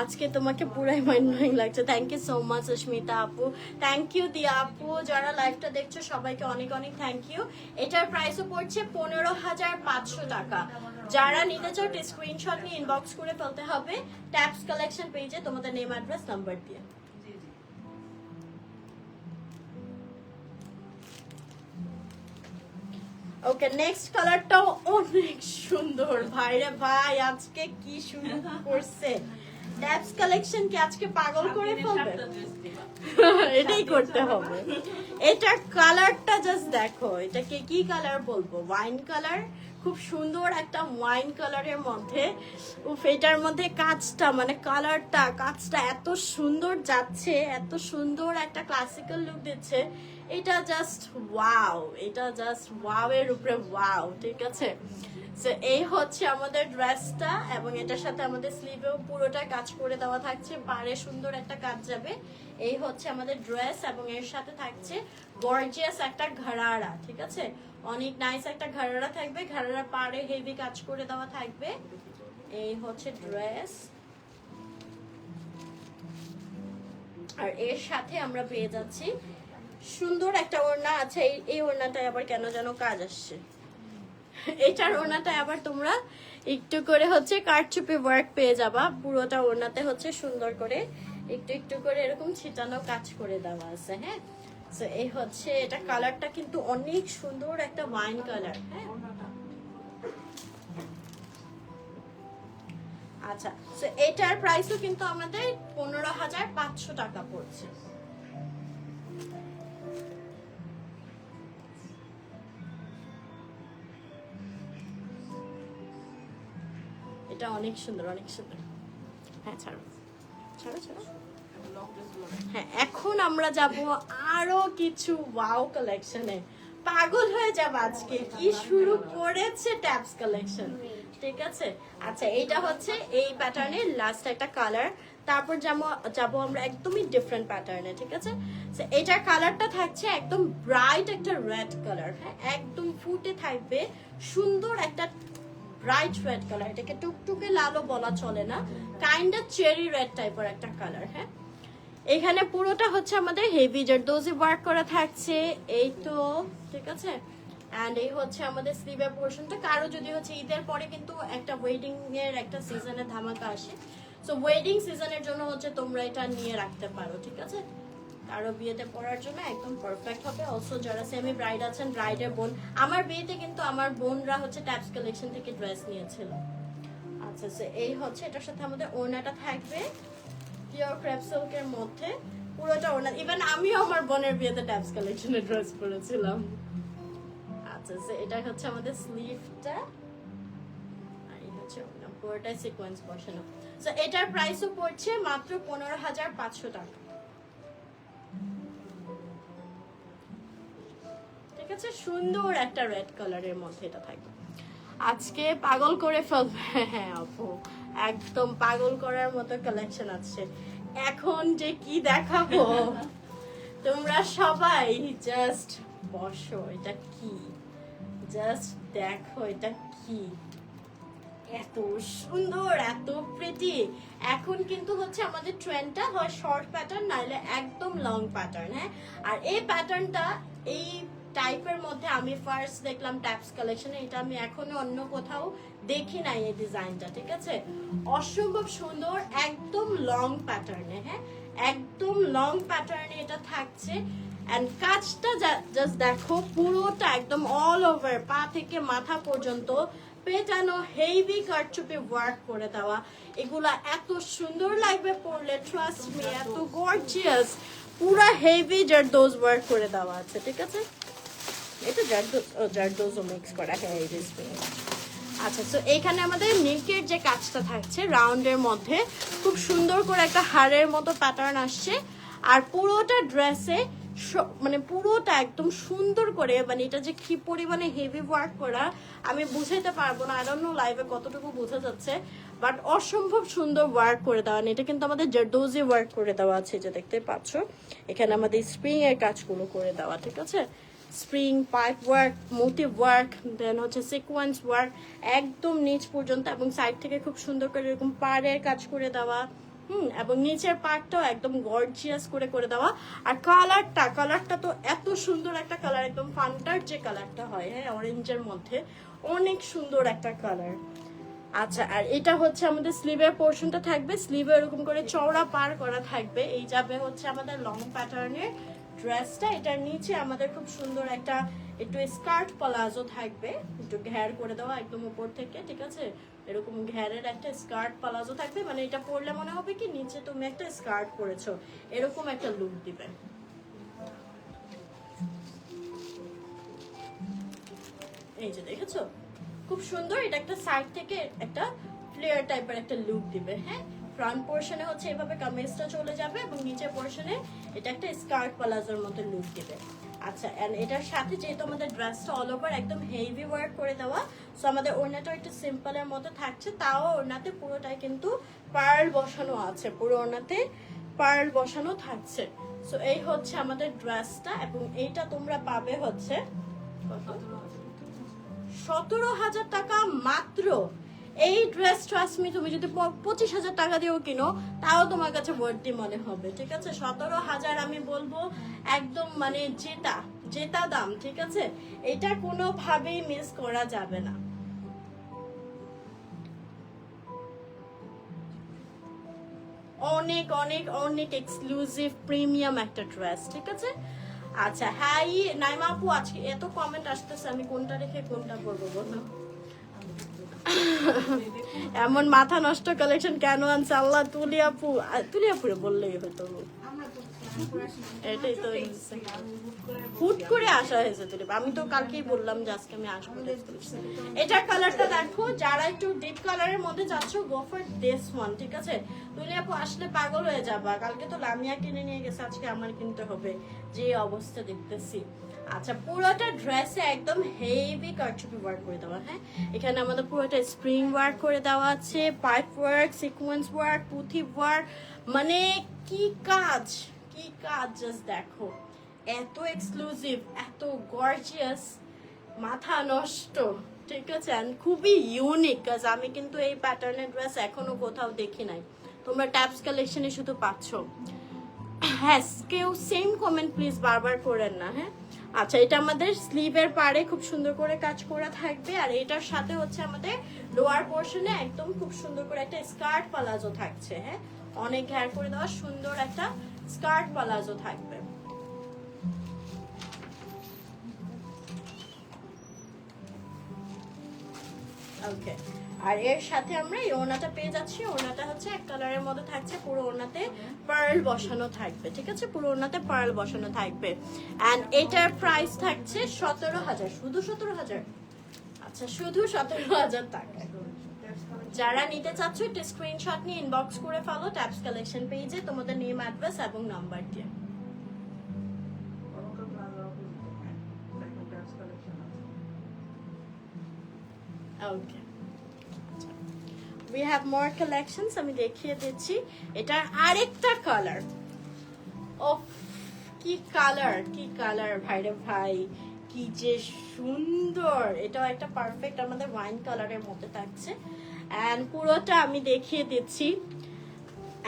আজকে তোমাকে পুরাই মাইন্ড ব্লোয়িং লাগছে, thank you so much Susmita আপু, থ্যাংক ইউ দিয়া আপু, যারা লাইভটা দেখছো সবাইকে অনেক অনেক থ্যাংক ইউ। এটার প্রাইসও পড়ছে 15,500 টাকা। যারা নিতে চাও স্ক্রিনশট নিয়ে ইনবক্স করে ফেলতে হবে ট্যাপস কালেকশন পেজে তোমাদের নেম অ্যাড্রেস নাম্বার দিয়ে। ওকে, নেক্সট কালারটাও অনেক সুন্দর, ভাইরে ভাই আজকে কি শুরু করছে ট্যাপস কালেকশন, কি আজকে পাগল করে ফেলবে, এটাই করতে হবে। এটার কালারটা জাস্ট দেখো, এটাকে কি কালার বলবো, ওয়াইন কালার, খুব সুন্দর একটা ওয়াইন কালারের মধ্যে। উফ, এটার মধ্যে কাজটা মানে কাজটা এত সুন্দর যাচ্ছে, এত সুন্দর একটা ক্লাসিক্যাল লুক দিচ্ছে, এটা জাস্ট ওয়াও, এটা জাস্ট ওয়াও এর উপরে ওয়াও, ঠিক আছে। সো এই হচ্ছে আমাদের ড্রেসটা, এবং এটার সাথে আমাদের স্লিভেও পুরোটা কাজ করে দেওয়া থাকছে, পাড়ে সুন্দর একটা কাজ যাবে। এই হচ্ছে আমাদের ড্রেস, এবং এর সাথে থাকছে গর্জিয়াস একটা ঘাড়ারা, ঠিক আছে, অনেক নাইস একটা ঘাড়ারা থাকবে, ঘাড়ারা পাড়ে হেভি কাজ করে দেওয়া থাকবে। এই হচ্ছে ড্রেস, আর এর সাথে আমরা পেয়ে যাচ্ছি সুন্দর একটা ওড়না আছে। এই ওড়নাটায় আবার কেন যেন কাজ আসছে, এটার ওড়নাটায় আবার তোমরা একটু করে হচ্ছে কারচুপি ওয়ার্ক পেয়ে যাবা, পুরোটা ওড়নাতে হচ্ছে সুন্দর করে একটু একটু করে এরকম ছিটানো কাজ করে দেওয়া আছে। হ্যাঁ, সো এই হচ্ছে, এটা কালারটা কিন্তু অনেক সুন্দর একটা ওয়াইন কালার। হ্যাঁ, আচ্ছা, সো এটার প্রাইসও কিন্তু আমাদের 15,500 টাকা পড়ছে। এটা অনেক সুন্দর, অনেক সুন্দর। হ্যাঁ, ছাড়ো ছাড়ো ছাড়ো। হ্যাঁ, এখন আমরা যাব আরো কিছু ওয়াও কালেকশনে, পাগল হয়ে যাব আজকে, কি শুরু করেছে ট্যাপস কালেকশন, ঠিক আছে। আচ্ছা, এইটা হচ্ছে এই প্যাটার্নের লাস্ট একটা কালার, তারপর যাবো আমরা একদমই ডিফারেন্ট প্যাটার্নে, ঠিক আছে। এটার কালারটা থাকছে একদম ব্রাইট একটা রেড কালার। হ্যাঁ, একদম ফুটে থাকবে, সুন্দর একটা ব্রাইট রেড কালার, এটাকে টুকটুকে লালও বলা চলে না, কাইন্ড অফ চেরি রেড টাইপের একটা কালার। হ্যাঁ, এখানে পুরোটা হচ্ছে আমাদের হেভি জারদোজি ওয়ার্ক করা থাকছে, এই তো ঠিক আছে। এন্ড এই হচ্ছে আমাদের স্লিভের পোর্শনটা। কারো যদি হচ্ছে ঈদের পরে কিন্তু একটা ওয়েডিং এর একটা সিজনের ধামাকা আসে, সো ওয়েডিং সিজনের জন্য হচ্ছে তোমরা এটা নিয়ে রাখতে পারো, ঠিক আছে। কারো বিয়েতে পরার জন্য একদম পারফেক্ট হবে। অলসো যারা সেমি ব্রাইড আছেন, ব্রাইডের বোন, আমার বিয়েতে কিন্তু আমার বোনরা হচ্ছে ট্যাপস কালেকশন থেকে ড্রেস নিয়েছিল। আচ্ছা, এই হচ্ছে এটার সাথে আমাদের ওড়নাটা থাকবে পিওর ক্রেপ সিল্কের মধ্যে, পুরোটা ওড়না। ইভেন আমিও আমার বোনের বিয়েতে ট্যাপস কালেকশনের ড্রেস পরেছিলাম। আচ্ছা, এটা হচ্ছে আমাদের স্লিভটা, আর এই হচ্ছে ওড়না, পুরোটাই সিকোয়েন্স বসানো। সো এটার প্রাইসও পড়ছে মাত্র 15,500 টাকা। ঠিক আছে, সুন্দর একটা রেড কালারের মধ্যে এটা থাকবে। আজকে পাগল করে ফেলবে। হ্যাঁ আপু, একদম পাগল করার মতো কালেকশন আছে। এখন যে কি দেখাবো তোমরা সবাই জাস্ট বসো, এটা কি জাস্ট দেখো, এটা কি এত সুন্দর, এত প্রিটি। এখন কিন্তু হচ্ছে আমাদের ট্রেন্ডটা হয় শর্ট প্যাটার্ন, নাইলে একদম লং প্যাটার্ন। হ্যাঁ, আর এই প্যাটার্নটা এই টাইপের মধ্যে আমি ফার্স্ট দেখলাম ট্যাপস কালেকশনে। এটা আমি এখনো অন্য কোথাও দেখি নাই এই ডিজাইনটা, ঠিক আছে। অসম্ভব সুন্দর, একদম লং প্যাটার্নে। হ্যাঁ, একদম লং প্যাটার্নে এটা থাকছে। এন্ড কাজটা জাস্ট দেখো, পুরোটা একদম অল ওভার পা থেকে মাথা পর্যন্ত পেটানো হেভি কারচুপি ওয়ার্ক করে দেওয়া। এগুলা এত সুন্দর লাগবে পরলে, ট্রাস্ট মি, এত গর্জিয়াস, পুরা হেভি জারদোজ ওয়ার্ক করে দেওয়া আছে, ঠিক আছে। এটা জারদোজও মিক্স করা, হ্যাঁ এই স্প্রিং। আচ্ছা, তো এইখানে আমাদের নেকের যে কাজটা থাকছে রাউন্ডের মধ্যে, খুব সুন্দর করে একটা হাড়ের মতো প্যাটার্ন আসছে। আর পুরোটা ড্রেসে মানে পুরোটা একদম সুন্দর করে, মানে এটা যে কি পরিমাণে হেভি ওয়ার্ক করা আমি বুঝাইতে পারবো না। আই ডোন্ট নো লাইভে কতটুকু বোঝা যাচ্ছে, বাট অসম্ভব সুন্দর ওয়ার্ক করে দেওয়া। এটা কিন্তু আমাদের জারদোজি ওয়ার্ক করে দেওয়া আছে, যে দেখতে পাচ্ছ এখানে আমাদের স্প্রিং এর কাজগুলো করে দেওয়া, ঠিক আছে। Spring, pipe work, motive work, then হচ্ছে সিকোয়েন্স ওয়ার্ক একদম নিচ পর্যন্ত, এবং সাইড থেকে খুব সুন্দর করে এরকম পাড়ের কাজ করে দেওয়া। এবং নিচের পার্টটাও একদম গর্জিয়াস করে করে দেওয়া। আর কালারটা তো এত সুন্দর একটা কালার, একদম ফান্টার যে কালারটা হয়, হ্যাঁ অরেঞ্জের মধ্যে, অনেক সুন্দর একটা কালার। আচ্ছা, আর এটা হচ্ছে আমাদের স্লিভের পোর্শনটা থাকবে, স্লিভে এরকম করে চওড়া পার করা থাকবে। এই যাবে হচ্ছে আমাদের লং প্যাটার্নের ড্রেসটা। এটার নিচে আমাদের খুব সুন্দর একটা একটু স্কার্ট প্লাজো থাকবে, একটু ঘের করে দেওয়া একদম উপর থেকে, ঠিক আছে। এরকম ঘেরের একটা স্কার্ট প্লাজো থাকবে, মানে এটা পরলে মনে হবে কি নিচে তুমি একটা স্কার্ট পরেছো, এরকম একটা লুক দিবে। এই যে দেখেছো, খুব সুন্দর। এটা একটা সাইড থেকে একটা ফ্লেয়ার টাইপের একটা লুক দিবে। হ্যাঁ, ফ্রন্ট পোর্শনে হচ্ছে এভাবে কামিজটা চলে যাবে, এবং নিচের পোর্শনে এটা একটা স্কার্ট প্লাজোর মতো লুক দিবে। আচ্ছা, এন্ড এটার সাথে যেহেতু আমাদের ড্রেসটা অল ওভার একদম হেভি ওয়ার্ক করে দেওয়া, সো আমাদের ওড়নাটা একটু সিম্পলের মতো থাকছে, তাও ওড়নাতে পুরোটাই কিন্তু পার্ল বসানো আছে, পুরো ওড়নাতে পার্ল বসানো থাকছে। সো এই হচ্ছে আমাদের ড্রেসটা, এবং এইটা তোমরা পাবে হচ্ছে 17,000 টাকা মাত্র। এই ড্রেস ট্রাস্ট মি, তুমি যদি 25,000 টাকা দিয়েও কিনো তাও তোমার কাছে ভর্তি মনে হবে, ঠিক আছে। 17,000 আমি বলবো একদম মানে জেতা দাম, ঠিক আছে। এটা কোনোভাবেই মিস করা যাবে না। অনেক অনেক অনেক এক্সক্লুসিভ প্রিমিয়াম একটা ড্রেস, ঠিক আছে। আচ্ছা, হ্যাঁ নাইমা আপু, আজকে এত কমেন্ট আসতেছে, আমি কোনটা রেখে কোনটা করবো বলো। এমন মাথা নষ্ট কালেকশন কেন আনছে আল্লাহ। তুলিয়াপুরে বললেই হতো, এটাই তো হুট করে আসা হয়েছে তুলিপ। আমি তো কালকেই বললাম যে আজকে আমি আসবো। এটা কালারটা দেখো, যারা একটু ডিপ কালারের মধ্যে যাচ্ছ গো ফর দিস ওয়ান, ঠিক আছে। তুলিয়াপু আসলে পাগল হয়ে যাবা, কালকে তো লামিয়া কিনে নিয়ে গেছে, আজকে আমার কিনতে হবে, যে অবস্থা দেখতেছি। আচ্ছা, পুরোটা ড্রেসে একদম হেভি কারচুপি ওয়ার্ক করে দেওয়া। হ্যাঁ, এখানে আমাদের পুরোটা স্প্রিং ওয়ার্ক করে দেওয়া আছে, পাইপ ওয়ার্ক, সিকোয়েন্স ওয়ার্ক, পুঁথি ওয়ার্ক, মানে কি কাজ জাস্ট দেখো, এত এক্সক্লুসিভ, এত গর্জিয়াস, মাথা নষ্ট, ঠিক আছে। খুবই ইউনিক, কাজ আমি কিন্তু এই প্যাটার্নের ড্রেস এখনো কোথাও দেখি নাই, তোমরা ট্যাপস কালেকশনে শুধু পাচ্ছ। হ্যাঁ, কেউ সেম কমেন্ট প্লিজ বারবার করেন না, হ্যাঁ। আচ্ছা, এটা আমাদের স্লিভের পাড়ে খুব সুন্দর করে কাজ করা থাকবে, আর এটার সাথে হচ্ছে আমাদের লোয়ার পোর্শনে একদম খুব সুন্দর করে একটা স্কার্ট পালাজো থাকছে, হ্যাঁ। অনেক ঘের করে দেওয়া সুন্দর একটা স্কার্ট পালাজো থাকবে। ওকে, আর এর সাথে আমরা এই ওড়নাটা পেয়ে যাচ্ছি। ওড়নাটা হচ্ছে এক কালারের মধ্যে থাকছে, পুরো ওড়নাতে পার্ল বসানো থাকবে, ঠিক আছে, পুরো ওড়নাতে পার্ল বসানো থাকবে। এন্ড এটার প্রাইস থাকছে 17,000, শুধু 17,000। আচ্ছা, শুধু 17,000 টাকা। যারা নিতে চাচ্ছ একটা স্ক্রিনশট নিয়ে ইনবক্স করে ফেলো ট্যাপস কালেকশন পেজে তোমাদের নেম, অ্যাড্রেস এবং নাম্বার দিয়ে। ওকে, we have more collections, আমি দেখিয়ে দিচ্ছি। এটার আরেকটা কালার, ও কি কালার, কি কালার ভাইরে ভাই, কি যে সুন্দর। এটাও একটা পারফেক্ট আমাদের ওয়াইন কালারের মধ্যে থাকছে। এন্ড পুরোটা আমি দেখিয়ে দিচ্ছি।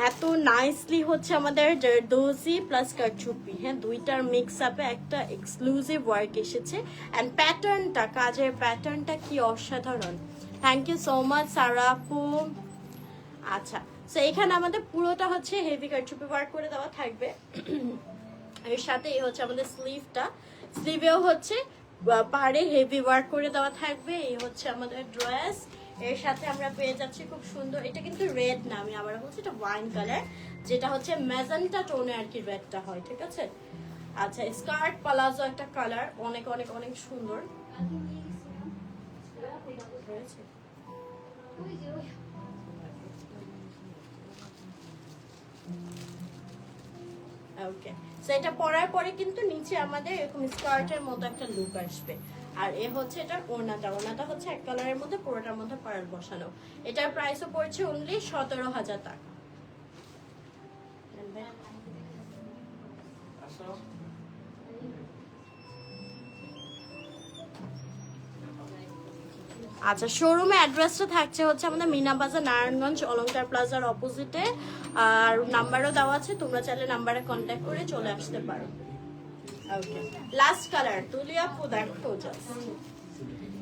এত নাইসলি হচ্ছে আমাদের জারদোজি প্লাস কারচুপি, হ্যাঁ, দুইটার মিক্স আপে একটা এক্সক্লুসিভ ওয়ার্ক এসেছে। এন্ড প্যাটার্নটা, কাজের প্যাটার্নটা কি অসাধারণ। থ্যাংক ইউ সো মাচ সারা আপু। আচ্ছা, তো এখানে আমাদের পুরোটা হচ্ছে হেভি কারচুপি ওয়ার্ক করে দেওয়া থাকবে। এর সাথে এই হচ্ছে আমাদের স্লিভটা, স্লিভেও হচ্ছে পাড়ে হেভি ওয়ার্ক করে দেওয়া থাকবে। এই হচ্ছে আমাদের ড্রেস। এর সাথে আমরা পেয়ে যাচ্ছি খুব সুন্দর, এটা কিন্তু রেড না, আমি আবার বলছি এটা ওয়াইন কালার, যেটা হচ্ছে ম্যাজেন্টা টোনে আর কি রেডটা হয়, ঠিক আছে। আচ্ছা, স্কার্ট পালাজো একটা কালার, অনেক অনেক অনেক সুন্দর। ওকে, সো এটা পরার পরে কিন্তু নিচে আমাদের এরকম স্কার্টের মতো একটা লুক আসবে। আর এ হচ্ছে এটার ওড়নাটা, ওড়নাটা হচ্ছে এক কালারের মধ্যে পুরোটার মধ্যে পার্ল বসানো। এটার প্রাইসও পড়ছে অনলি 17,000 টাকা। আচ্ছা, শোরুমে অ্যাড্রেসটা থাকছে হচ্ছে আমাদের মিনা বাজার, নারায়ণগঞ্জ, অলংকার প্লাজার অপোজিটে। আর নাম্বারও দেওয়া আছে, তোমরা চাইলে নাম্বারে কন্ট্যাক্ট করে চলে আসতে পারো। ওকে, লাস্ট কালার তুলিয়া আপু দেখো জাস্ট,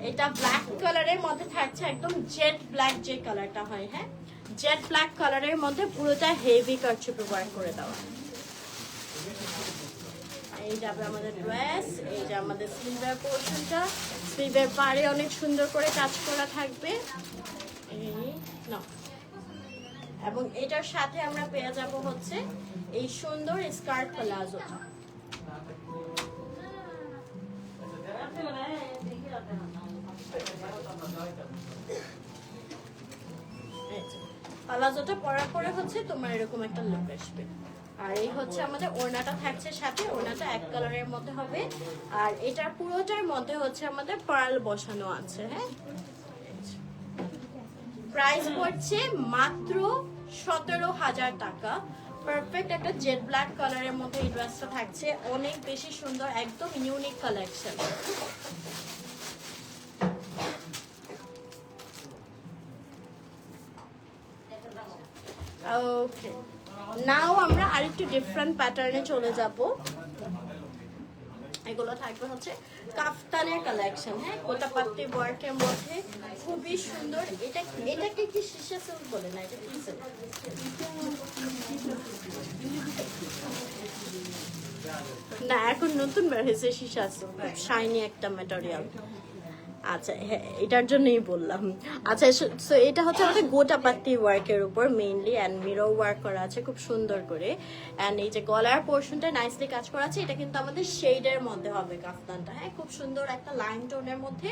এটা ব্ল্যাক কালারের মধ্যে থাকছে, একদম জেড ব্ল্যাক যে কালারটা হয়, হ্যাঁ, জেড ব্ল্যাক কালারের মধ্যে পুরোটা হেভি কারচুপি ওয়ার্ক করে দেওয়া। এই যাবে আমাদের ড্রেস, এই যে আমাদের স্লিভের পোর্শনটা, স্লিভের পাড়ে অনেক সুন্দর করে কাজ করা থাকবে। এই না, এবং এটার সাথে আমরা পেয়ে যাব হচ্ছে এই সুন্দর স্কার্ট প্লাজোটা। প্লাজোটা পরার পরে হচ্ছে তোমার এরকম একটা লুক আসবে। আর এই হচ্ছে আমাদের ওড়নাটা থাকছে সাথে, ওড়নাটা এক কালারের মধ্যে হবে। আর এটার পুরোটার মধ্যে হচ্ছে আমাদের পার্ল বসানো আছে, হ্যাঁ। প্রাইস পড়ছে মাত্র 17,000 টাকা। পারফেক্ট একটা জেড ব্ল্যাক কালারের মধ্যে এই ড্রেসটা থাকছে, অনেক বেশি সুন্দর, একদম ইউনিক কালেকশন। ওকে, নাও আমরা আরেকটু ডিফারেন্ট প্যাটার্নে চলে যাব। এগুলো থাকবে হচ্ছে কাফতানের কালেকশন, হ্যাঁ, গোটাপাত্তি ওয়ার্কের মধ্যে খুবই সুন্দর। এটাকে কি শিশা সিল্ক বলে না, এটা কি সিল্ক? না, এখন নতুন বের হয়েছে শিশা সিল্ক, শাইনি একটা ম্যাটেরিয়াল। আচ্ছা, হ্যাঁ, এটার জন্যই বললাম। আচ্ছা, সো এটা হচ্ছে আমাদের গোটাপাত্তি ওয়ার্কের উপর মেইনলি, অ্যান্ড মিরো ওয়ার্ক করা আছে খুব সুন্দর করে। অ্যান্ড এই যে গলার পোর্শনটা নাইসলি কাজ করা আছে, এটা কিন্তু আমাদের শেডের মধ্যে হবে কাফতানটা, হ্যাঁ, খুব সুন্দর একটা লাইন টোনের মধ্যে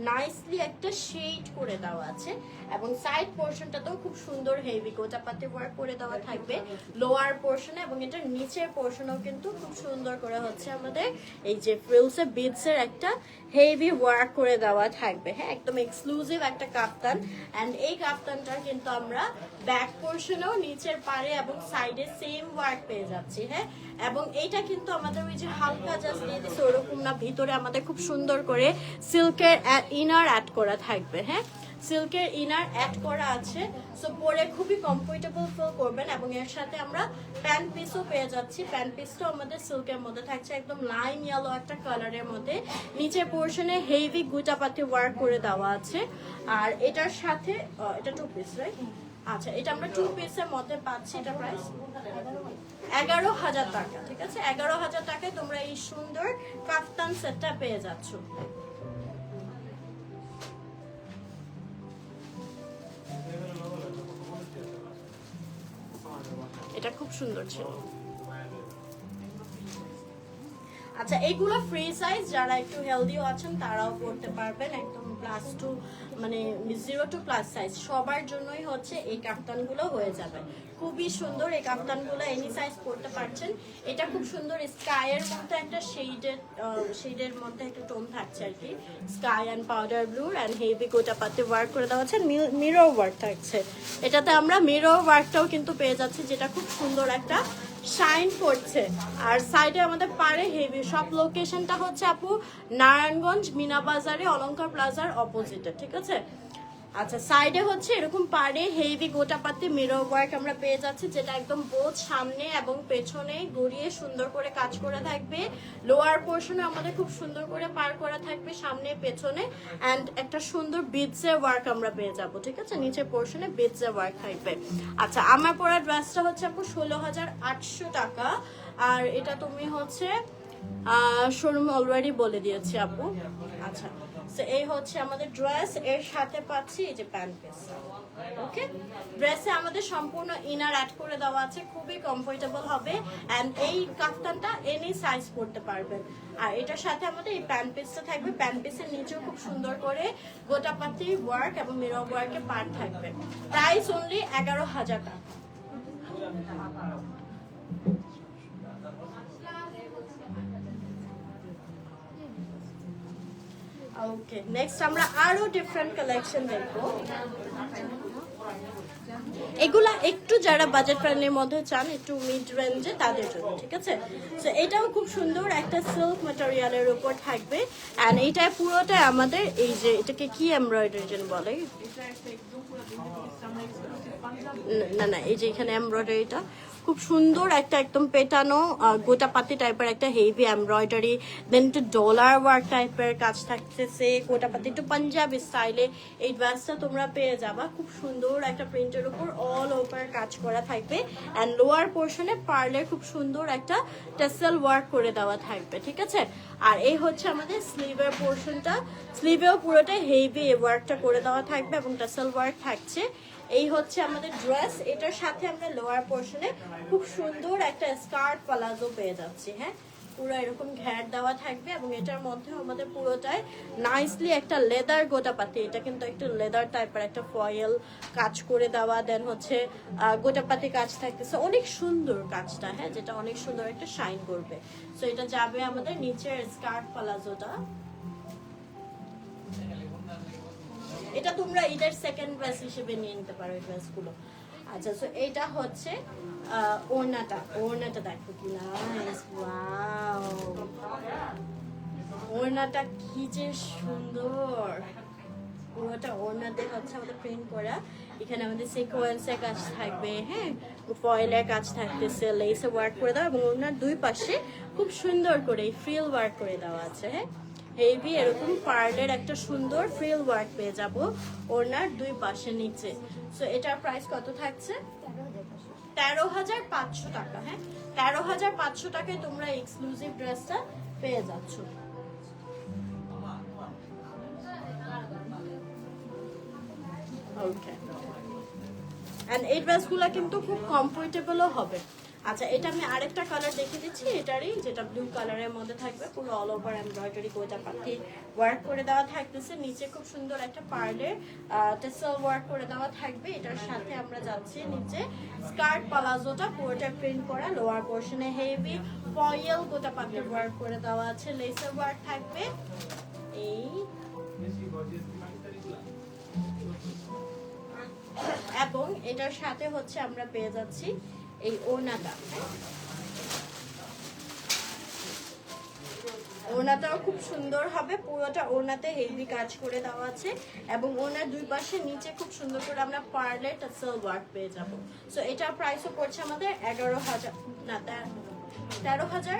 নাইসলি একটা শেড করে দেওয়া আছে। এবং সাইড পোর্শনটাতেও খুব সুন্দর হেভি গোটাপাত্তি ওয়ার্ক করে দেওয়া থাকবে লোয়ার পোর্শনে, এবং এটার নিচের পোর্শনও কিন্তু খুব সুন্দর করে হচ্ছে আমাদের এই যে ফ্রিলসে বিডসের একটা হেভি ওয়ার্ক করে দেওয়া থাকবে, হ্যাঁ, একদম এক্সক্লুসিভ একটা কাফতান। এন্ড এই কাফতানটা কিন্তু আমরা ব্যাক পোর্শনেও নিচের পাড়ে এবং সাইডে সেম ওয়ার্ক পেয়ে যাচ্ছি, হ্যাঁ। এবং এইটা কিন্তু আমাদের ওই যে হালকা জাস্ট দিয়ে দিচ্ছে ওরকম না, ভিতরে আমাদের খুব সুন্দর করে সিল্কের ইনার অ্যাড করা থাকবে, হ্যাঁ। সিল্কের ইনার অ্যাড করা আছে, সো পরে খুবই কমফোর্টেবল ফিল করবেন। এবং এর সাথে আমরা প্যান্ট পিসও পেয়ে যাচ্ছি। প্যান্ট পিসটাও আমাদের সিল্কের মধ্যে থাকছে, একদম লাইম ইয়েলো একটা কালারের মধ্যে। নিচের পোর্শনে হেভি গুটাপাতি ওয়ার্ক করে দেওয়া আছে। আর এটার সাথে এটা 2 পিস, রাইট? আচ্ছা, এটা আমরা 2 পিসের মধ্যে পাচ্ছি। এটা প্রাইস 11,000 টাকা। ঠিক আছে, 11,000 টাকায় তোমরা এই সুন্দর কাফতান সেটটা পেয়ে যাচ্ছ। এটা খুব সুন্দর ছিল। আচ্ছা, এইগুলো ফ্রি সাইজ, যারা একটু হেলদিও আছেন তারাও পড়তে পারবেন। একদম +2 মানে 0 to প্লাস সাইজ সবার জন্যই হচ্ছে এই কাফতানগুলো হয়ে যাবে। খুবই সুন্দর এই কাফতানগুলো, এনি সাইজ পড়তে পারছেন। এটা খুব সুন্দর স্কাইয়ের মধ্যে একটা শেডের মধ্যে একটা টোন থাকছে আর কি, sky and powder blue and heavy গোটাপাতি ওয়ার্ক করে দেওয়া আছে, মিরর ওয়ার্ক থাকছে। এটাতে আমরা মিরর ওয়ার্কটাও কিন্তু পেয়ে যাচ্ছি, যেটা খুব সুন্দর একটা শাইন করছে। আর সাইডে আমাদের পারে হেভি, সব লোকেশনটা হচ্ছে আপু নারায়ণগঞ্জ মিনা বাজারে অলংকার প্লাজার অপোজিটে। ঠিক আছে, আচ্ছা সাইডে হচ্ছে এরকম পারে হেভি গোটাপাতি মিরর ওয়ার্ক আমরা পেয়ে যাচ্ছি, যেটা একদম বোথ সামনে এবং পেছনে গড়িয়ে সুন্দর করে কাজ করে থাকবে। লোয়ার পোর্শনে আমাদের খুব সুন্দর করে পার করা থাকবে সামনে পেছনে, অ্যান্ড একটা সুন্দর বিটসের ওয়ার্ক আমরা পেয়ে যাব। ঠিক আছে, নিচের পোর্শনে বিটসের ওয়ার্ক থাকবে। আচ্ছা, আমার পরা ড্রেসটা হচ্ছে আপু 16,800 টাকা। আর এটা তুমি হচ্ছে শোরুম অলরেডি বলে দিয়েছি আপু। আচ্ছা, তো এই হচ্ছে আমাদের ড্রেস, এর সাথে পাচ্ছি এই যে প্যান্ট পিস। ওকে, ড্রেসে আমাদের সম্পূর্ণ ইনার অ্যাড করে দেওয়া আছে, খুবই কমফোর্টেবল হবে। এন্ড এই কাফতানটা এনি সাইজ পরতে পারবেন। আর এটার সাথে আমাদের এই প্যান্ট পিসটা থাকবে, প্যান্ট পিসের নিচেও খুব সুন্দর করে গোটাপাতি ওয়ার্ক এবং মিরর ওয়ার্কের পার্ট থাকবে। প্রাইস অনলি 11,000 টাকা। ওকে, নেক্সট আমরা আরো ডিফারেন্ট কালেকশন দেখবো। এগুলা একটু যারা বাজেট ফ্রেন্ডলির মধ্যে চান, একটু মিড রেঞ্জে, তাদের জন্য। ঠিক আছে, তো এটাও খুব সুন্দর একটা সিল্ক ম্যাটেরিয়ালের উপর থাকবে। এন্ড এইটা পুরোটা আমাদের এই যে এটাকে কি এমব্রয়ডারি যেন বলে, না না এই যে এখানে এমব্রয়ডারিটা খুব সুন্দর একটা একদম পেটানো গোটাপাতি টাইপের একটা হেভি এমব্রয়ডারি, দেন একটু ডলার ওয়ার্ক টাইপের কাজ থাকতেছে, গোটাপাতি একটু পাঞ্জাবি স্টাইলে এই ড্রেসটা তোমরা পেয়ে যাবা। খুব সুন্দর একটা প্রিন্টের উপর অল ওভার কাজ করা থাকবে, অ্যান্ড লোয়ার পোর্শনে পার্লের খুব সুন্দর একটা টেসেল ওয়ার্ক করে দেওয়া থাকবে। ঠিক আছে, আর এই হচ্ছে আমাদের স্লিভের পোর্শনটা, স্লিভেও পুরোটা হেভি ওয়ার্কটা করে দেওয়া থাকবে এবং টেসেল ওয়ার্ক থাকছে। এই হচ্ছে আমাদের ড্রেস, এটার সাথে আমরা লোয়ার পোর্শনে খুব সুন্দর একটা স্কার্ট প্লাজো পেয়ে যাচ্ছি। হ্যাঁ, পুরো এরকম ঘ্যাট দেওয়া থাকবে এবং এটার মধ্যে আমাদের পুরোটাই নাইসলি একটা লেদার গোটাপাতি, এটা কিন্তু একটু লেদার টাইপের একটা ফয়েল কাজ করে দেওয়া, দেন হচ্ছে গোটাপাতি কাজ থাকতেছে, অনেক সুন্দর কাজটা। হ্যাঁ, যেটা অনেক সুন্দর একটা শাইন করবে। সো এটা যাবে আমাদের নিচের স্কার্ট প্লাজোটা। এটা তোমরা ঈদের সেকেন্ড ড্রেস হিসেবে নিয়ে নিতে পারো এই ড্রেসগুলো। আচ্ছা, সো এটা হচ্ছে ওড়নাটা দেখো কি নাইস, ওয়াও, ওড়নাটা কি যে সুন্দর। পুরোটা ওড়নাতে হচ্ছে আমাদের প্রিন্ট করা, এখানে আমাদের সিকোয়েন্সের কাজ থাকবে, হ্যাঁ ফয়েলের কাজ থাকতেছে, লেসে ওয়ার্ক করে দেওয়া এবং ওড়নার দুই পাশে খুব সুন্দর করে ফ্রিল ওয়ার্ক করে দেওয়া আছে। হ্যাঁ, হেভি এরকম পার্লের একটা সুন্দর ফ্রিল ওয়ার্ক পেয়ে যাব ওড়নার দুই পাশে নিচে। সো এটার প্রাইস কত থাকছে? 13,500 টাকা। হ্যাঁ, 13,500 টাকায় তোমরা এক্সক্লুসিভ ড্রেসটা পেয়ে যাচ্ছ। ওকে, এন্ড এই ড্রেসগুলো কিন্তু খুব কমফোর্টেবলও হবে। আচ্ছা, এটা আমি আরেকটা কালার দেখিয়ে দিচ্ছি, এটারই, যেটা ব্লু কালারের মধ্যে থাকবে, পুরো অল ওভার এমব্রয়ডারি গোটাপাতি ওয়ার্ক করে দেওয়া থাকতেছে, নিচে খুব সুন্দর একটা পার্লের টেসেল ওয়ার্ক করে দেওয়া থাকবে। এটার সাথে আমরা যাচ্ছি নিচে স্কার্ট প্লাজোটা পুরোটা প্রিন্ট করা, লোয়ার পোর্শনে হেভি ফয়েল গোটাপাতি ওয়ার্ক করে দেওয়া আছে, লেসের ওয়ার্ক থাকবে। এই এবং এটার সাথে হচ্ছে আমরা পেয়ে যাচ্ছি এই ওড়নাটা। ওড়নাটাও খুব সুন্দর হবে, পুরোটা ওড়নাতে হেভি কাজ করে দেওয়া আছে এবং ওড়নার দুই পাশে নিচে খুব সুন্দর করে আমরা পার্লের টাসেল ওয়ার্ক পেয়ে যাব। সো এটার প্রাইসও পড়ছে আমাদের 11,000 না 13,500।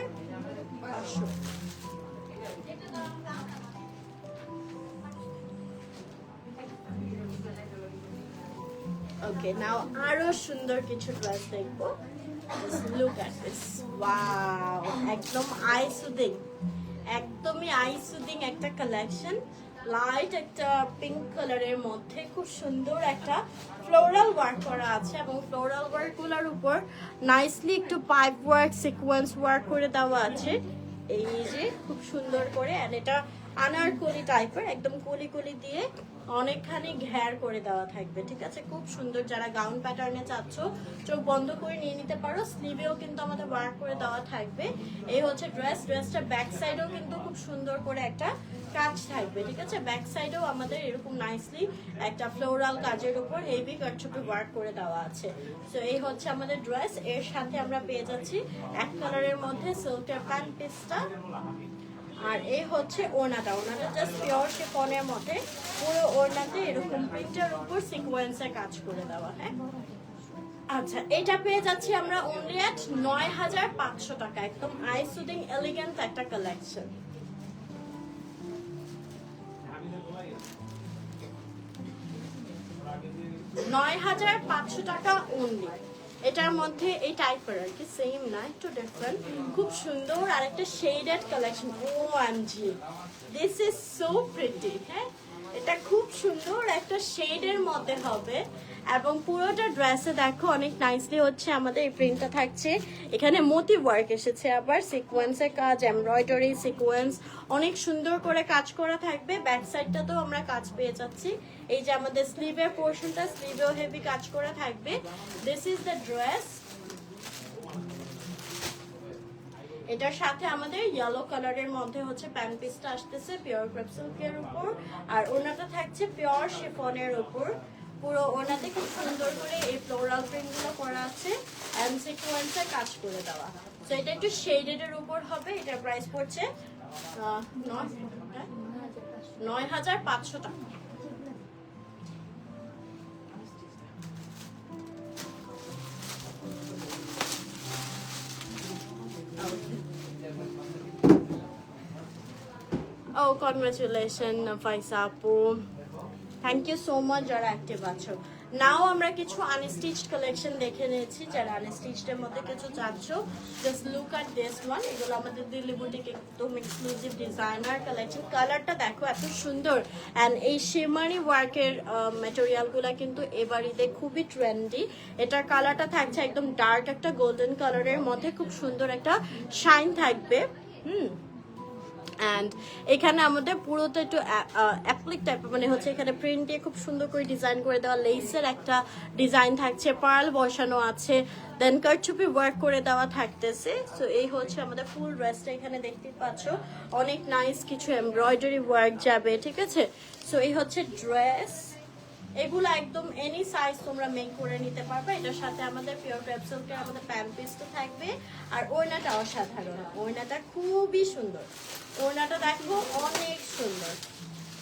ওকে, নাও আরো সুন্দর কিছু ড্রেস দেখবো। লুক অ্যাট দিস, ওয়াও, একদম আই সুদিং, একদমই আই সুদিং একটা কালেকশন। লাইট একটা পিঙ্ক কালারের মধ্যে খুব সুন্দর একটা ফ্লোরাল ওয়ার্ক করা আছে এবং ফ্লোরাল ওয়ার্কগুলোর উপর নাইসলি একটু পাইপ ওয়ার্ক, সিকোয়েন্স ওয়ার্ক করে দেওয়া আছে এই যে খুব সুন্দর করে। এন্ড এটা আনারকলি টাইপের, একদম কলি কলি দিয়ে অনেকখানি ঘের করে দেওয়া থাকবে, ঠিক আছে? খুব সুন্দর। যারা গাউন প্যাটার্নে চাচ্ছ চোখ বন্ধ করে নিয়ে নিতে পারো। স্লিভেও কিন্তু আমাদের ওয়ার্ক করে দেওয়া থাকবে। এই হচ্ছে ড্রেসটা ব্যাক সাইডেও কিন্তু খুব সুন্দর করে একটা কাজ থাকবে, ঠিক আছে? ব্যাক সাইডেও আমাদের এরকম নাইসলি একটা ফ্লোরাল কাজের উপর হেভি কাটছুপি ওয়ার্ক করে দেওয়া আছে। সো এই হচ্ছে আমাদের ড্রেস। এর সাথে আমরা পেয়ে যাচ্ছি এক কালারের মধ্যে সিল্কের প্যান্ট পিসটা। আর এই হচ্ছে ওড়নাটা জাস্ট পিওর শিফনের মধ্যে পুরো ওড়নাতে এরকম প্রিন্টের উপর সিকোয়েন্সের কাজ করে দেওয়া। হ্যাঁ, আচ্ছা, এটা পেয়ে যাচ্ছি আমরা অনলি অ্যাট 9,500 টাকা। একদম আই সুদিং এলিগেন্ট একটা কালেকশন। 9,500 টাকা অনলি। এটার মধ্যে এই টাইপের আর কি, সেম না, একটু ডিফারেন্ট, খুব সুন্দর আর একটা shaded collection. OMG, this is so pretty. হ্যাঁ, এটা খুব সুন্দর একটা শেডের মধ্যে হবে এবং পুরোটা ড্রেসে দেখো অনেক নাইসলি হচ্ছে আমাদের এই প্রিন্টটা থাকছে। এখানে মোটি ওয়ার্ক এসেছে, আবার সিকোয়েন্সের কাজ, এমব্রয়ডারি সিকোয়েন্স অনেক সুন্দর করে কাজ করা থাকবে। ব্যাক সাইডটাতেও আমরা কাজ পেয়ে যাচ্ছি। এই যে আমাদের স্লিভের পোর্শনটা, স্লিভেও হেভি কাজ করা থাকবে। This is the dress. এটার সাথে আমাদের ইয়েলো কালারের মধ্যে হচ্ছে প্যান্ট পিসটা আসতেছে পিওর ক্রেপ সিল্কের উপর, আর ওনাটা থাকছে পিওর শিফনের উপর। পুরো ওনাতে খুব সুন্দর করে এই ফ্লোরাল প্রিন্টগুলো করা আছে এন্ড সিকোয়েন্সের কাজ করে দেওয়া। সো এটা একটু শেডেড এর উপর হবে। এটার প্রাইস পড়ছে 9,500 টাকা। Oh, congratulations, Faisa আপু, থ্যাংক ইউ সো মাচ যারা অ্যাক্টিভ আছো। নাও আমরা কিছু আনস্টিচড কালেকশন দেখে নিয়েছি। যারা আনস্টিচড এর মধ্যে কিছু চাচ্ছ, just look at this one. এগুলো আমাদের দিল্লি বুটিক একদম এক্সক্লুসিভ ডিজাইনার কালেকশন। কালারটা দেখো এত সুন্দর, অ্যান্ড এই শিমারি ওয়ার্কের ম্যাটেরিয়ালগুলো কিন্তু এবার ঈদে খুবই ট্রেন্ডি। এটার কালারটা থাকছে একদম ডার্ক একটা গোল্ডেন কালারের মধ্যে, খুব সুন্দর একটা শাইন থাকবে। অ্যান্ড এখানে আমাদের পুরোটা একটু অ্যাপ্লিক টাইপের, মানে হচ্ছে এখানে প্রিন্ট দিয়ে খুব সুন্দর করে ডিজাইন করে দেওয়া লেসের একটা ডিজাইন থাকছে, পার্ল বসানো আছে, দেন কারচুপি ওয়ার্ক করে দেওয়া থাকতেছে। সো এই হচ্ছে আমাদের ফুল ড্রেসটা। এখানে দেখতে পাচ্ছ অনেক নাইস কিছু এমব্রয়ডারি ওয়ার্ক যাবে, ঠিক আছে? সো এই হচ্ছে ড্রেস। এগুলো একদম এনি সাইজ তোমরা মেক করে নিতে পারবে। এটার সাথে আমাদের পিওর ক্রেপ সিল্কের আমাদের প্যান্ট পিসটা থাকবে। আর ওড়নাটা অসাধারণ, ওড়নাটা খুবই সুন্দর। ওড়নাটা দেখো অনেক সুন্দর।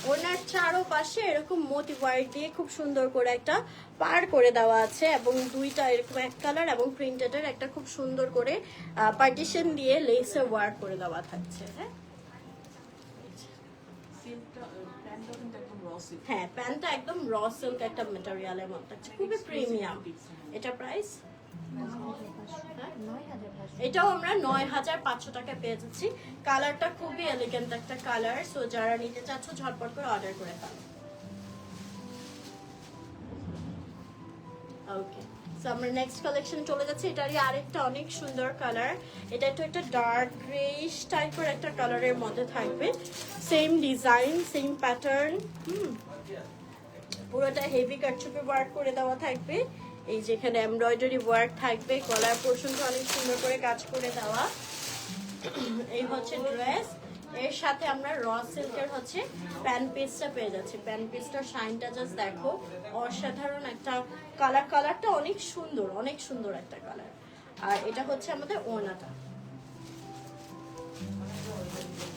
ওড়নার চারোপাশে এরকম মোটি ওয়ার্ক দিয়ে খুব সুন্দর করে একটা পার করে দেওয়া আছে এবং দুইটা এরকম এক কালার এবং প্রিন্টেডের একটা খুব সুন্দর করে পার্টিশন দিয়ে লেসের ওয়ার্ক করে দেওয়া থাকছে। হ্যাঁ, প্যান্টটা একদম র সিল্ক একটা ম্যাটেরিয়ালের মধ্যে আছে, খুবই প্রিমিয়াম। এটা প্রাইস, এটাও আমরা 9,500 টাকায় পেয়ে যাচ্ছি। কালারটা খুবই এলিগেন্ট একটা কালার। সো যারা নিতে চাচ্ছ ঝটপট করে অর্ডার করে ফেলো। ওকে, সো আমরা নেক্সট কালেকশন চলে যাচ্ছি। এটারই আরেকটা অনেক সুন্দর কালার। এটা একটু একটা ডার্ক গ্রেইশ টাইপের একটা কালারের মধ্যে থাকবে, সেম ডিজাইন, সেম প্যাটার্ন। পুরোটা হেভি কাটছুপি ওয়ার্ক করে দেওয়া থাকবে। এই যেখানে এমব্রয়ডারি ওয়ার্ক থাকবে, গলার পোর্শনটা অনেক সুন্দর করে কাজ করে দেওয়া। এই হচ্ছে ড্রেস। এর সাথে আমরা র সিল্কের হচ্ছে প্যান্ট পিসটা পেয়ে যাচ্ছি। প্যান্ট পিসটার শাইনটা জাস্ট দেখো, অসাধারণ একটা কালার। কালারটা অনেক সুন্দর, অনেক সুন্দর একটা কালার। আর এটা হচ্ছে আমাদের ওড়নাটা।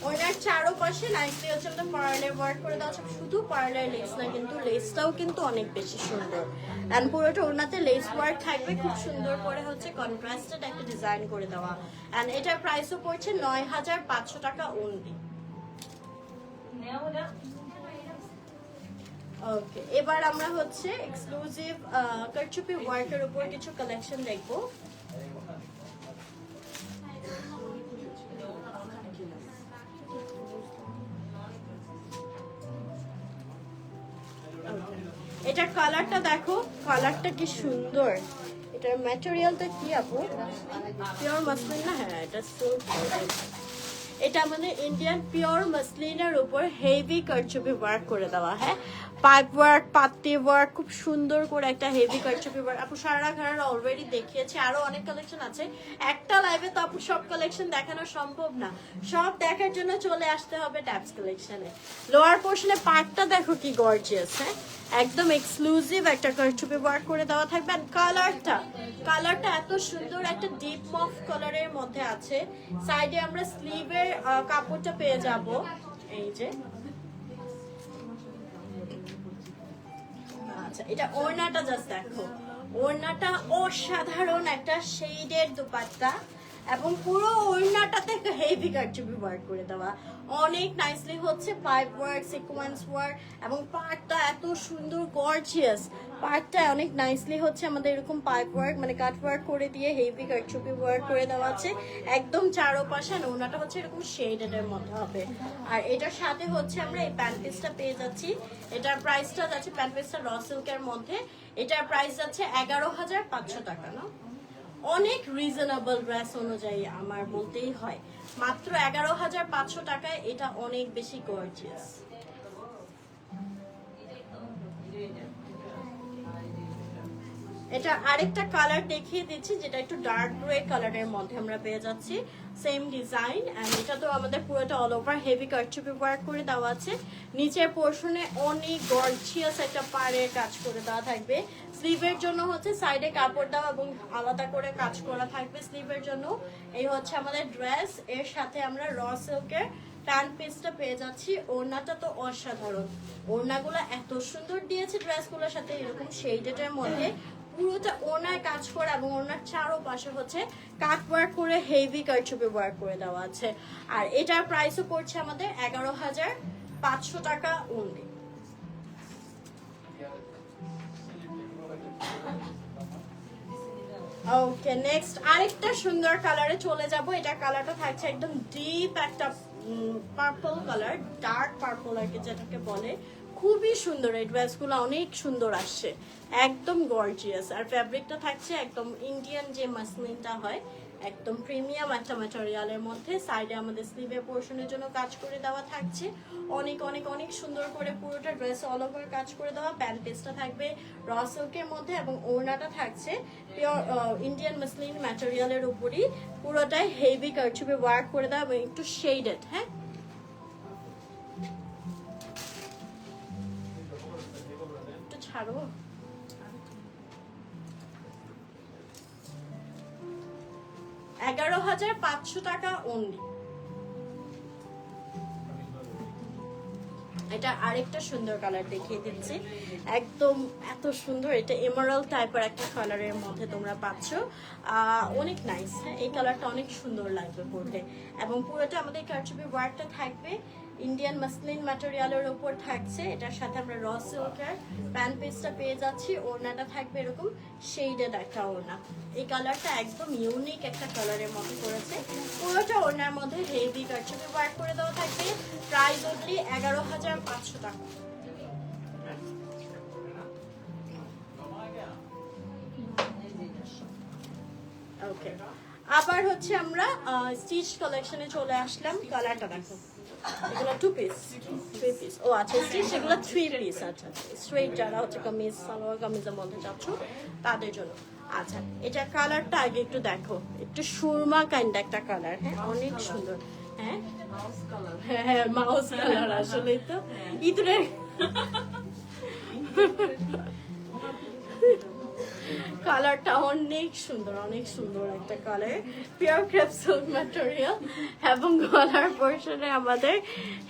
ওনার চারোপাশে নাইসলি হচ্ছে আমাদের পার্লের ওয়ার্ক করে দেওয়া আছে। শুধু পার্লের লেস না, কিন্তু লেসটাও কিন্তু অনেক বেশি সুন্দর। অ্যান্ড পুরোটা ওনাতে লেস ওয়ার্ক থাকবে, খুব সুন্দর করে হচ্ছে কন্ট্রাস্টেড একটা ডিজাইন করে দেওয়া। অ্যান্ড এটার প্রাইসও পড়ছে ৯,৫০০ টাকা অনলি। ওকে, এবার আমরা হচ্ছে এক্সক্লুসিভ কারচুপি ওয়ার্কের উপর কিছু কালেকশন দেখবো। এটার কালারটা দেখো, কালারটা কি সুন্দর। এটার ম্যাটেরিয়ালটা কি আপু? পিওর মাসলিন না? হ্যাঁ, এটা সিল্ক। এটা আমাদের ইন্ডিয়ান পিওর মাসলিনের উপর হেভি কারচুপি ওয়ার্ক করে দেওয়া। হ্যাঁ, পাইপ ওয়ার্ক, পাত্তি ওয়ার্ক, খুব সুন্দর করে একটা হেভি কারচুপি ওয়ার্ক। আপু সারা ঘাড়া অলরেডি দেখিয়েছে, আরো অনেক কালেকশন আছে। একটা লাইভে তো আপু সব কালেকশন দেখানো সম্ভব না। সব দেখার জন্য চলে আসতে হবে ট্যাপস কালেকশনে। লোয়ার পোর্শনে পার্টটা দেখো কি গর্জিয়াস। হ্যাঁ, একদম এক্সক্লুসিভ একটা কারচুপি ওয়ার্ক করে দেওয়া থাকবে। আর কালারটা এত সুন্দর, একটা ডিপ মফ কালারের মধ্যে আছে। সাইডে আমরা স্লিভের কাপড়টা পেয়ে যাব। এই যে, আচ্ছা, এটা ওড়নাটা জাস্ট দেখো, ওড়নাটা অসাধারণ একটা শেডের দুপাট্টা, এবং পুরো ওড়নাটাতে হেভি কারচুপি ওয়ার্ক করে দেওয়া। অনেক নাইসলি হচ্ছে পাইপ ওয়ার্ক, সিকোয়েন্স ওয়ার্ক, এবং পার্টটা এত সুন্দর গর্জিয়াস। পার্টটা অনেক নাইসলি হচ্ছে আমাদের এরকম পাইপ ওয়ার্ক, মানে কাট ওয়ার্ক করে দিয়ে হেভি কারচুপি ওয়ার্ক করে দেওয়া আছে একদম চারোপাশে। ওড়নাটা হচ্ছে এরকম শেডের মধ্যে হবে। আর এটার সাথে হচ্ছে আমরা এই প্যান্ট পিসটা পেয়ে যাচ্ছি। এটার প্রাইসটা যাচ্ছে, প্যান্ট পিসটা র সিল্কের মধ্যে, এটার প্রাইস যাচ্ছে 11,500 টাকা। না, অনেক রিজনেবল ড্রেস অনুযায়ী আমার বলতেই হয়। মাত্র 11,500 টাকায় এটা অনেক বেশি গর্জিয়াস। এটা আরেকটা কালার দেখিয়ে দিচ্ছি, যেটা একটু ডার্ক গ্রে কালারের মধ্যে আমরা পেয়ে যাচ্ছি। সেম ডিজাইন, এন্ড এটা তো আমাদের পুরোটা অল ওভার হেভি কারচুপি ওয়ার্ক করে দেওয়া আছে। নিচের পোর্শনে অনেক গর্জিয়াস একটা পাড়ের কাজ করে দেওয়া থাকবে। স্লিভের জন্য হচ্ছে সাইডে কাপড় দেওয়া এবং আলাদা করে কাজ করা থাকবে স্লিভের জন্য। এই হচ্ছে আমাদের ড্রেস। এর সাথে আমরা র সিল্কের প্যান্ট পিসটা পেয়ে যাচ্ছি। ওড়নাটা তো অসাধারণ, ওড়নাগুলো এত সুন্দর দিয়েছে ড্রেসগুলোর সাথে, এরকম শেডের মধ্যে পুরোটা ওড়নায় কাজ করা, এবং ওড়নার চারোপাশে হচ্ছে কাট ওয়ার্ক করে হেভি কারচুপি ওয়ার্ক করে দেওয়া আছে। আর এটার প্রাইসও পড়ছে আমাদের 11,500 টাকা অনলি। ওকে, নেক্সট আরেকটা সুন্দর কালারে চলে যাব। এটা কালারটা থাকছে একদম ডিপ একটা পার্পল কালার, ডার্ক পার্পল আর কি যেটাকে বলে। খুবই সুন্দর, এই ড্রেসগুলো অনেক সুন্দর আসছে, একদম গর্জিয়াস। আর ফ্যাব্রিকটা থাকছে একদম ইন্ডিয়ান যে মাসলিনটা হয়, একদম প্রিমিয়াম একটা ম্যাটেরিয়ালের মধ্যে। সাইডে আমাদের স্লিভের পোর্শনের জন্য কাজ করে দেওয়া থাকছে অনেক অনেক অনেক সুন্দর করে। পুরোটা ড্রেস অল ওভার কাজ করে দেওয়া। প্যান্ট পিসটা থাকবে র সিল্কের মধ্যে, এবং ওড়নাটা থাকছে পিওর ইন্ডিয়ান মাসলিন ম্যাটেরিয়ালের উপরই। পুরোটাই হেভি কারচুপি ওয়ার্ক করে দেওয়া এবং একটু শেডেড। হ্যাঁ, একটু ছাড়ো। 11,500 টাকা অনলি। এটা আরেকটা সুন্দর কালার দেখিয়ে দিচ্ছি, একদম এত সুন্দর। এটা এমারাল্ড টাইপের একটা কালারের মধ্যে তোমরা পাচ্ছ, অনেক নাইস। হ্যাঁ, এই কালারটা অনেক সুন্দর লাগবে পরতে। এবং পুরোটা আমাদের কারচুপি ওয়ার্কটা থাকবে ইন্ডিয়ান মাসলিন ম্যাটেরিয়ালের উপর থাকছে। এটার সাথে আমরা র সিল্কের প্যান্ট পিসটা পেয়ে যাচ্ছি। ওড়নাটা থাকবে এরকম শেডেড একটা ওড়না। এই কালারটা একদম ইউনিক একটা কালারের মধ্যে করেছে। পুরোটা ওড়নার মধ্যে হেভি কারচুপি ওয়ার্ক করে দেওয়া থাকবে। প্রাইস অনলি 11,500 টাকা। ওকে, আবার হচ্ছে আমরা স্টিচ কালেকশনে চলে আসলাম। কালারটা দেখো, এগুলো 2 পিস 3 পিস। ও আচ্ছা, স্টিচ এগুলো 3 পিস। আচ্ছা, স্ট্রেট যারা হচ্ছে কামিজ, সালোয়ার কামিজের মধ্যে চাচ্ছ তাদের জন্য। আচ্ছা, এটা কালারটা আগে একটু দেখো, একটু সুরমা কাইন্ড একটা কালার। হ্যাঁ, অনেক সুন্দর। হ্যাঁ, হ্যাঁ, মাউস কালার। আসলে তো ঈদের কালারটা অনেক সুন্দর একটা colour, pure crepe silk material এবং গলার পোর্শনে আমাদের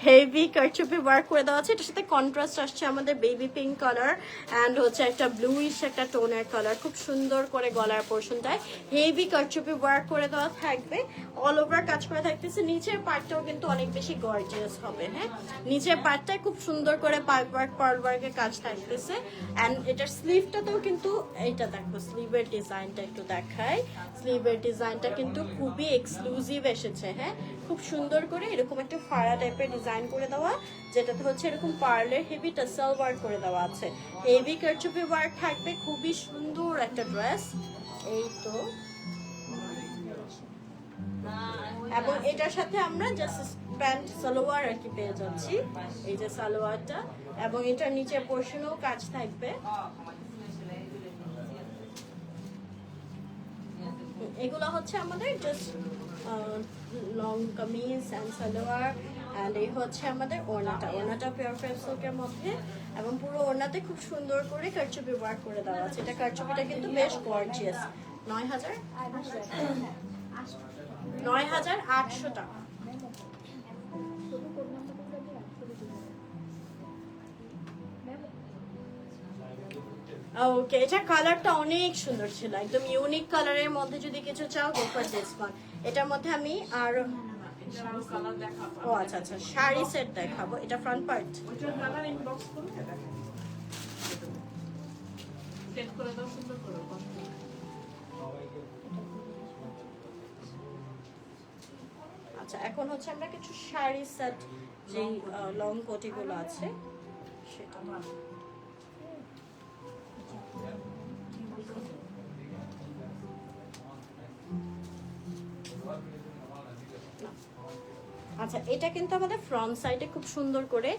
হেভি কারচুপি ওয়ার্ক করে দেওয়া আছে। এটার সাথে কন্ট্রাস্ট আসছে আমাদের বেবি পিঙ্ক কালার অ্যান্ড হচ্ছে একটা ব্লুইশ একটা টোনের কালার। খুব সুন্দর করে গলার পোর্শনটায় হেভি কারচুপি ওয়ার্ক করে দেওয়া থাকবে, অল ওভার কাজ করে থাকতেছে। নিচের পার্টটাও কিন্তু অনেক বেশি গর্জিয়াস হবে। হ্যাঁ, নিচের পার্টটায় খুব সুন্দর করে পাইপ ওয়ার্ক পার্ল ওয়ার্কের কাজ থাকতেছে অ্যান্ড এটার স্লিভটাতেও কিন্তু এইটা দেখো, স্লিভের ডিজাইনটা একটু দেখায়। স্লিভের ডিজাইনটা কিন্তু খুবই এক্সক্লুসিভ এসেছে। হ্যাঁ, খুব সুন্দর করে এরকম একটা ফাড়া টাইপের ডিজাইন করে দেওয়া, যেটাতে হচ্ছে এরকম পার্লের হেভি টাসেল ওয়ার্ক করে দেওয়া আছে। হেভি কারচুপি ওয়ার্ক থাকবে, খুবই সুন্দর একটা ড্রেস। এই তো, এবং এটার সাথে আমরা জাস্ট প্যান্ট সালোয়ার আর কি পেয়ে যাচ্ছি, এই যে সালোয়ারটা, এবং এটার নিচে পোর্শনেও কাজ থাকবে। এগুলো হচ্ছে আমাদের just long kameez and salwar and এই হচ্ছে আমাদের ওড়নাটা পিওর ক্রেপ সিল্কের মধ্যে, এবং পুরো ওড়নাতে খুব সুন্দর করে কারচুপি ওয়ার্ক করে দেওয়া আছে। এটা কারচুপিটা কিন্তু বেশ গর্জিয়াস। 9,800 টাকা। ওকে, এটা কালারটা অনেক সুন্দর ছিল, একদম ইউনিক কালারের মধ্যে যদি কিছু চাও গো ফর দিস ওয়ান। এটার মধ্যে আমি আর কালার দেখাবো। ও আচ্ছা আচ্ছা, শাড়ি সেট দেখাবো। এটা ফ্রন্ট পার্ট, ওইটার কালার ইনবক্স করুন, সেট করে দাও সুন্দর করে। আচ্ছা এখন হচ্ছে আমরা কিছু শাড়ি সেট, যে লং কোটিগুলো আছে সেটা। আচ্ছা, এটা কিন্তু আমাদের ফ্রন্ট সাইডে খুব সুন্দর করে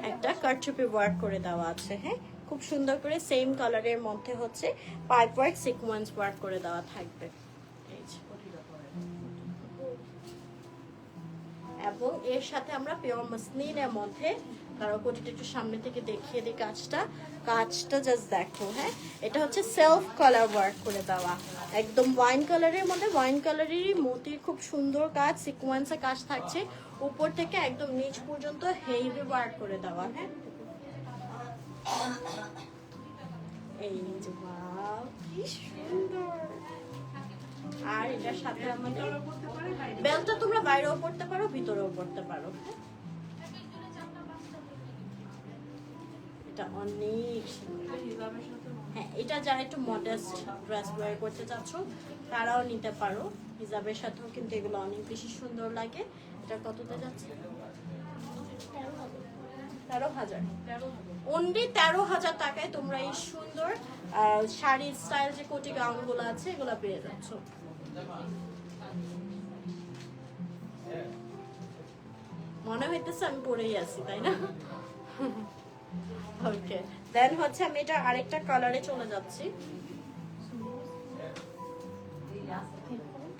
একটা কারচুপি ওয়ার্ক করে দেওয়া আছে। হ্যাঁ, খুব সুন্দর করে সেম কালারের মধ্যে হচ্ছে পাইপ ওয়ার্ক সিকোয়েন্স ওয়ার্ক করে দেওয়া থাকবে। এই যে, এবং এর সাথে আমরা পিওর মাসলিনের মধ্যে, কারো কোটিটা একটু সামনে থেকে দেখিয়ে দিই কাজটা জাস্ট দেখো। হ্যাঁ, এটা হচ্ছে সেলফ কালার ওয়ার্ক করে দেওয়া, একদম ওয়াইন কালারের মধ্যে, ওয়াইন কালারেরই মতির খুব সুন্দর কাজ, সিকোয়েন্সের কাজ থাকছে উপর থেকে একদম নিচ পর্যন্ত হেভি ওয়ার্ক করে দেওয়া। হ্যাঁ, এই যে ওয়াও কি সুন্দর। আর এটার সাথে আমাদের বেলটা তোমরা বাইরেও পড়তে পারো, ভিতরেও পড়তে পারো। এটা অনেক সুন্দর। হ্যাঁ, এটা যারা একটু মডেস্ট ড্রেস ওয়্যার করতে চাচ্ছ তারাও নিতে পারো, হিজাবের সাথেও কিন্তু এগুলো অনেক বেশি সুন্দর লাগে। এটা কততে যাচ্ছে? 13,000। অনলি 13,000 টাকায় তোমরা এই সুন্দর শাড়ির স্টাইল যে কোটি গাউনগুলো আছে এগুলো পেয়ে যাচ্ছ। মনে হইতেছে আমি পরেই আছি, তাই না? ওকে, দেন হচ্ছে আমি এটা আরেকটা কালারে চলে যাচ্ছি।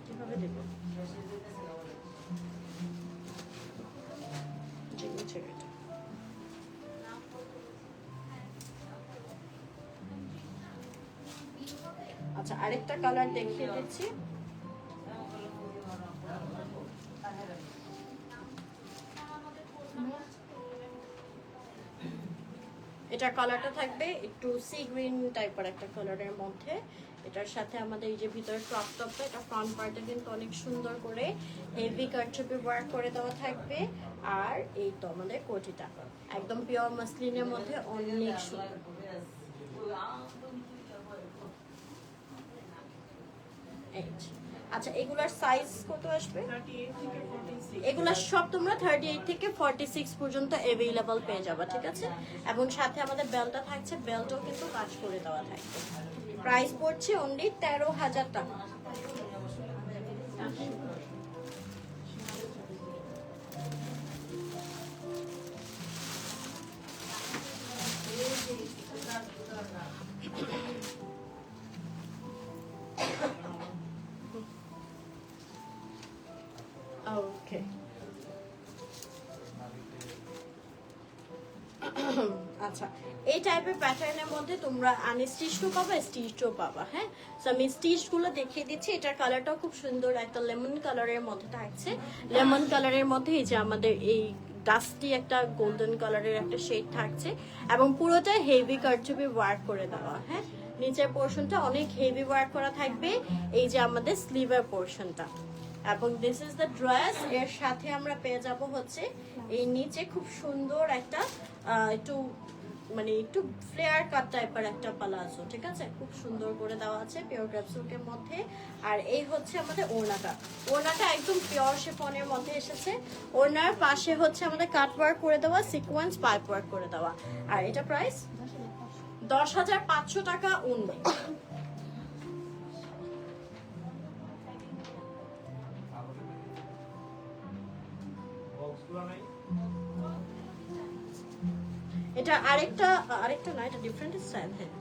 কিভাবে দেব? আচ্ছা, আরেকটা কালার দেখিয়ে দিচ্ছি। এটার কালারটা থাকবে একটু সি গ্রিন টাইপের একটা কালারের মধ্যে। এটার সাথে আমাদের এই যে ভিতরে ক্রপ টপটা, এটা ফ্রন্ট পার্টে কিন্তু অনেক সুন্দর করে হেভি কারচুপি ওয়ার্ক করে দেওয়া থাকবে। আর এই তো আমাদের কোটিটা একদম পিওর মাসলিনের মধ্যে অনেক সুন্দর। আচ্ছা, এগুলার সাইজ কত আসবে? এগুলা সব তোমরা 38 থেকে 46 পর্যন্ত অ্যাভেলেবল পেয়ে যাবে, ঠিক আছে? এবং সাথে আমাদের বেলটা থাকছে, বেলটাও কিন্তু কাজ করে দেওয়া থাকবে। প্রাইস পড়ছে অনলি 13,000 টাকা। ওকে, আচ্ছা এই টাইপের প্যাটার্নের মধ্যে তোমরা আনস্টিচও পাবা, স্টিচও পাবা। হ্যাঁ, তো আমি স্টিচগুলো দেখিয়ে দিচ্ছি। এটার কালারটাও খুব সুন্দর, একটা লেমন কালারের মধ্যে থাকছে। লেমন কালারের মধ্যে এই যে আমাদের এই ডাস্টি একটা গোল্ডেন কালারের একটা শেড থাকছে এবং পুরোটা হেভি কারচুপি ওয়ার্ক করে দেওয়া। হ্যাঁ, নিচের পোর্শনটা অনেক হেভি ওয়ার্ক করা থাকবে। এই যে আমাদের স্লিভের পোর্শনটা, এবং দিস ইজ দ্য ড্রেস। এর সাথে আমরা পেয়ে যাব হচ্ছে এই নিচে খুব সুন্দর একটা একটু মানে একটু ফ্লেয়ার কাট টাইপের একটা পালাজো, ঠিক আছে, খুব সুন্দর করে দেওয়া আছে পিওর ক্রেপ সিল্কের মধ্যে। আর এই হচ্ছে আমাদের ওড়নাটা। ওড়নাটা একদম পিওর শিফনের মধ্যে এসেছে। ওড়নার পাশে হচ্ছে আমাদের কাট ওয়ার্ক করে দেওয়া, সিকোয়েন্স পাইপ ওয়ার্ক করে দেওয়া। আর এটা প্রাইস 10,500 টাকা উনবে। এটা আরেকটা না, এটা ডিফারেন্ট স্টাইল। হ্যাঁ,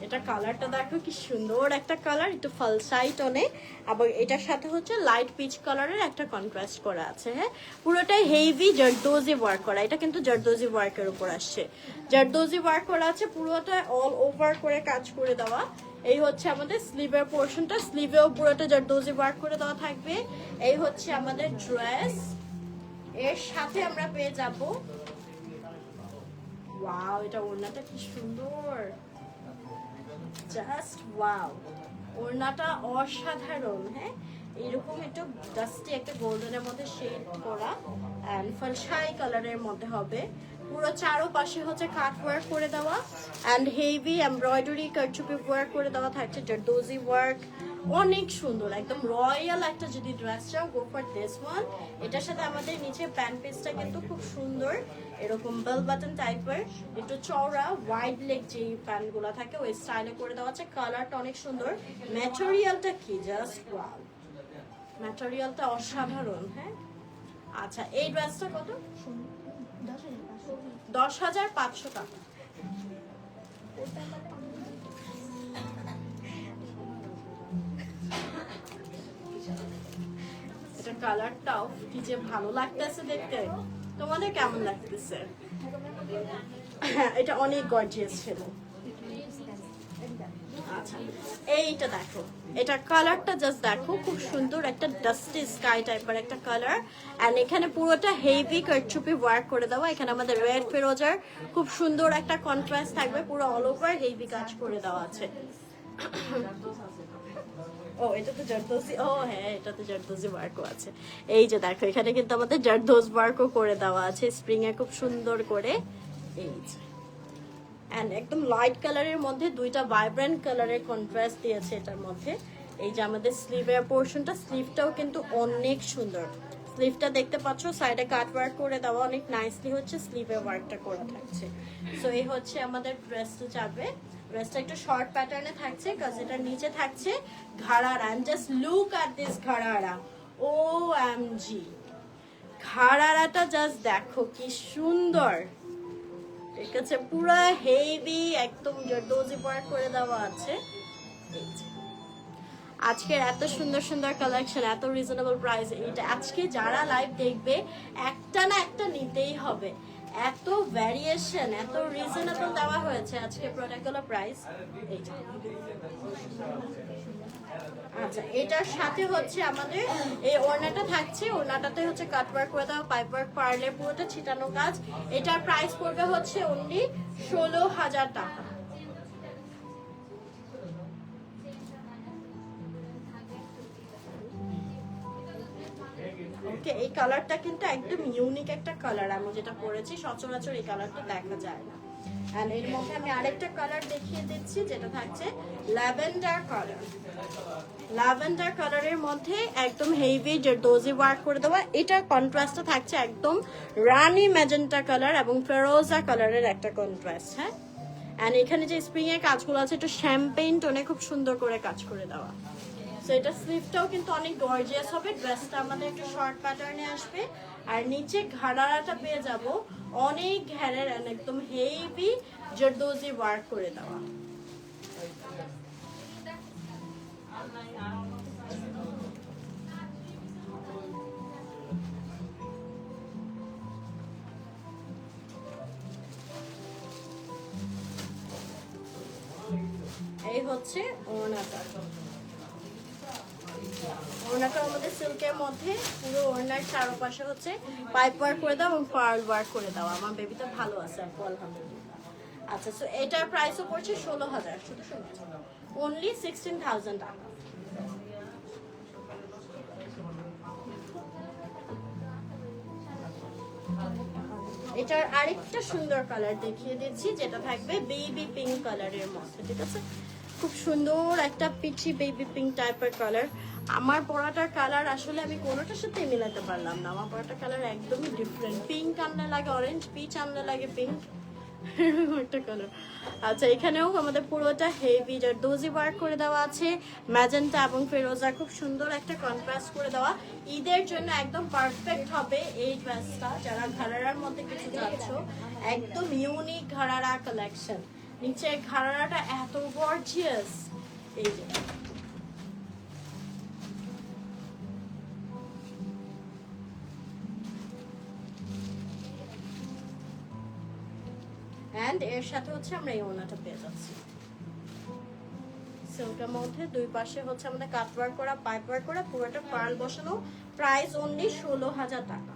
এটা কালারটা দেখো কি সুন্দর একটা কালার, একটু ফালসাই টোনে, এবং এটার সাথে হচ্ছে লাইট পিচ কালারের একটা কন্ট্রাস্ট করা আছে। হ্যাঁ, পুরোটাই হেভি জারদোজি ওয়ার্ক করা। এটা কিন্তু জারদোজি ওয়ার্কের উপর আসছে, জারদোজি ওয়ার্ক করা আছে, পুরোটা অল ওভার করে কাজ করে দেওয়া। এই হচ্ছে আমাদের স্লিভের পোর্শনটা, স্লিভেও পুরোটা জারদোজি ওয়ার্ক করে দেওয়া থাকবে। এই হচ্ছে আমাদের ড্রেস। এর সাথে আমরা পেয়ে যাব, ওয়াও, এটা ওড়নাটা কি সুন্দর, জাস্ট ওয়াও, ওড়নাটা অসাধারণ। হ্যাঁ, এরকম একটু ডাস্টি একটা গোল্ডেনের মধ্যে শেড করা এন্ড ফালসাই কালারের মধ্যে হবে। পুরো চারোপাশে হচ্ছে কাট ওয়ার্ক করে দেওয়া এন্ড হেভি এমব্রয়ডারি কারচুপি ওয়ার্ক করে দেওয়া থাকছে, জারদোজি ওয়ার্ক, অনেক সুন্দর, একদম রয়্যাল একটা যদি ড্রেস চাও, গো ফর দিস ওয়ান। এটার সাথে আমাদের নিচে প্যান্ট পিসটা কিন্তু খুব সুন্দর, এরকম বেল বাটন টাইপের একটু চওড়া ওয়াইড লেগ যে প্যান্টগুলো থাকে ওই স্টাইলে করে দেওয়া আছে। কালারটা অনেক সুন্দর, ম্যাটেরিয়ালটা কি জাস্ট ওয়াও, ম্যাটেরিয়ালটা অসাধারণ। হ্যাঁ, আচ্ছা, এই ড্রেসটা কত? 10,500 টাকা। এটা কালারটাও কি যে ভালো লাগতেছে দেখতে, তোমাদের কেমন লাগতেছে? হ্যাঁ, এটা অনেক গর্জিয়াস ছিল। আচ্ছা, এইটা দেখো, এটা কালারটা জাস্ট দেখো, খুব সুন্দর একটা ডাস্টি স্কাই টাইপের একটা কালার এন্ড এখানে পুরোটা হেভি কারচুপি ওয়ার্ক করে দেওয়া। এখানে আমাদের রেড ফিরোজার খুব সুন্দর একটা কন্ট্রাস্ট থাকবে, পুরো অল ওভার হেভি কাজ করে দেওয়া আছে। ও, এটা তো জারদোজি, ও হ্যাঁ, এটা তো জারদোজি ওয়ার্কও আছে। এই যে দেখো, এখানে কিন্তু আমাদের জারদোজ ওয়ার্কও করে দেওয়া আছে স্প্রিং এ খুব সুন্দর করে। এই যে এন্ড একদম লাইট কালারের মধ্যে দুইটা ভাইব্রেন্ট কালারের কন্ট্রাস্ট দিয়েছে এটার মধ্যে। এই যে আমাদের স্লিভের পোর্শনটা, স্লিভটাও কিন্তু অনেক সুন্দর। স্লিভটা দেখতে পাচ্ছ, সাইডে কাট ওয়ার্ক করে দেওয়া, অনেক নাইসলি হচ্ছে স্লিভের ওয়ার্কটা করা থাকছে। সো এই হচ্ছে আমাদের ড্রেসটা যাবে। ড্রেসটা একটু শর্ট প্যাটার্নে থাকছে, কাজ এটার নিচে থাকছে ঘাড়ারা। And just look at this ঘাড়ারা, ও এম জি, ঘাড়ারাটা জাস্ট দেখো কি সুন্দর, ঠিক আছে, পুরো হেভি একদম জারদোজি ওয়ার্ক করে দেওয়া আছে। আজকের এত সুন্দর সুন্দর কালেকশন, এত রিজনেবল প্রাইস, এটা আজকে যারা লাইভ দেখবে একটা না একটা নিতেই হবে। এত ভ্যারিয়েশন, এত রিজনেবল দেওয়া হয়েছে আজকে প্রোডাক্টগুলো প্রাইস। আচ্ছা, এটার সাথে হচ্ছে আমাদের এই ওড়নাটা থাকছে, ওড়নাটাতে হচ্ছে কাট ওয়ার্ক করে দেওয়া, পাইপ ওয়ার্ক, পার্লে পুরোটা ছিটানো কাজ। এটার প্রাইস পড়বে হচ্ছে অনলি 16,000 টাকা। ওকে, এই কালারটা কিন্তু একদম ইউনিক একটা কালার, আমি যেটা পরেছি সচরাচর এই কালারটা দেখা যায় না। আর এর মধ্যে আমি আরেকটা কালার দেখিয়ে দিচ্ছি, যেটা থাকছে ল্যাভেন্ডার কালার। ল্যাভেন্ডার কালারের মধ্যে একদম হেভি জারদোজি ওয়ার্ক করে দেওয়া। এটার কন্ট্রাস্টটা থাকছে একদম রানি ম্যাজেন্টা কালার এবং ফেরোজা কালারের একটা কন্ট্রাস্ট। হ্যাঁ, এন্ড এখানে যে স্প্রিং এর কাজগুলো আছে একটু শ্যাম্পেইন টোনে খুব সুন্দর করে কাজ করে দেওয়া। সো এটা স্লিভটাও কিন্তু অনেক গর্জিয়াস হবে। ড্রেসটা আমাদের একটু শর্ট প্যাটার্নে আসবে আর নিচে ঘাড়ারাটা পেয়ে যাব অনেক ঘেরের একদম হেভি জারদোজি ওয়ার্ক করে দেওয়া। হচ্ছে ওড়নাটা। ওড়নাটা আমাদের সিল্কের মধ্যে, পুরো ওড়নার চারপাশে হচ্ছে পাইপ ওয়ার্ক করে দাও এবং পার্ল ওয়ার্ক করে দাও। আমার বেবিটা ভালো আছে আপু, আলহামদুলিল্লাহ। আচ্ছা, সো এটার প্রাইসও পড়ছে 16,000, শুধু অনলি 16,000 টাকা। এটার আরেকটা সুন্দর কালার দেখিয়ে দিচ্ছি, যেটা থাকবে বেবি পিঙ্ক কালারের মধ্যে, ঠিক আছে? খুব সুন্দর একটা পিচি বেবি পিঙ্ক টাইপের কালার। আমার পরাটার কালার আসলে আমি কোনোটার সাথে মিলাতে পারলাম না। আমার পরাটার কালার একদমই ডিফারেন্ট। পিঙ্ক আনলে লাগে অরেঞ্জ, পিচ আনলে লাগে পিঙ্ক, একটা কালার। আচ্ছা, এখানেও আমাদের পুরোটা হেভি দোজি ওয়ার্ক করে দেওয়া আছে, ম্যাজেন্টা এবং ফেরোজা, খুব সুন্দর একটা কন্ট্রাস্ট করে দেওয়া। ঈদের জন্য একদম পারফেক্ট হবে এই ড্রেসটা। যারা ঘাড়ারার মধ্যে কিছু চাচ্ছ, একদম ইউনিক ঘাড়ারা কালেকশন। নিচের ঘাড়ারাটা এত গর্জিয়াস, এই যে এন্ড এর সাথে হচ্ছে আমরা এই ওড়নাটা পেয়ে যাচ্ছি সিল্কের মধ্যে। দুই পাশে হচ্ছে আমাদের কাট ওয়ার্ক করা, পাইপ ওয়ার্ক করা, পুরোটা পার্ল বসানো। প্রাইস অনলি 16,000 টাকা।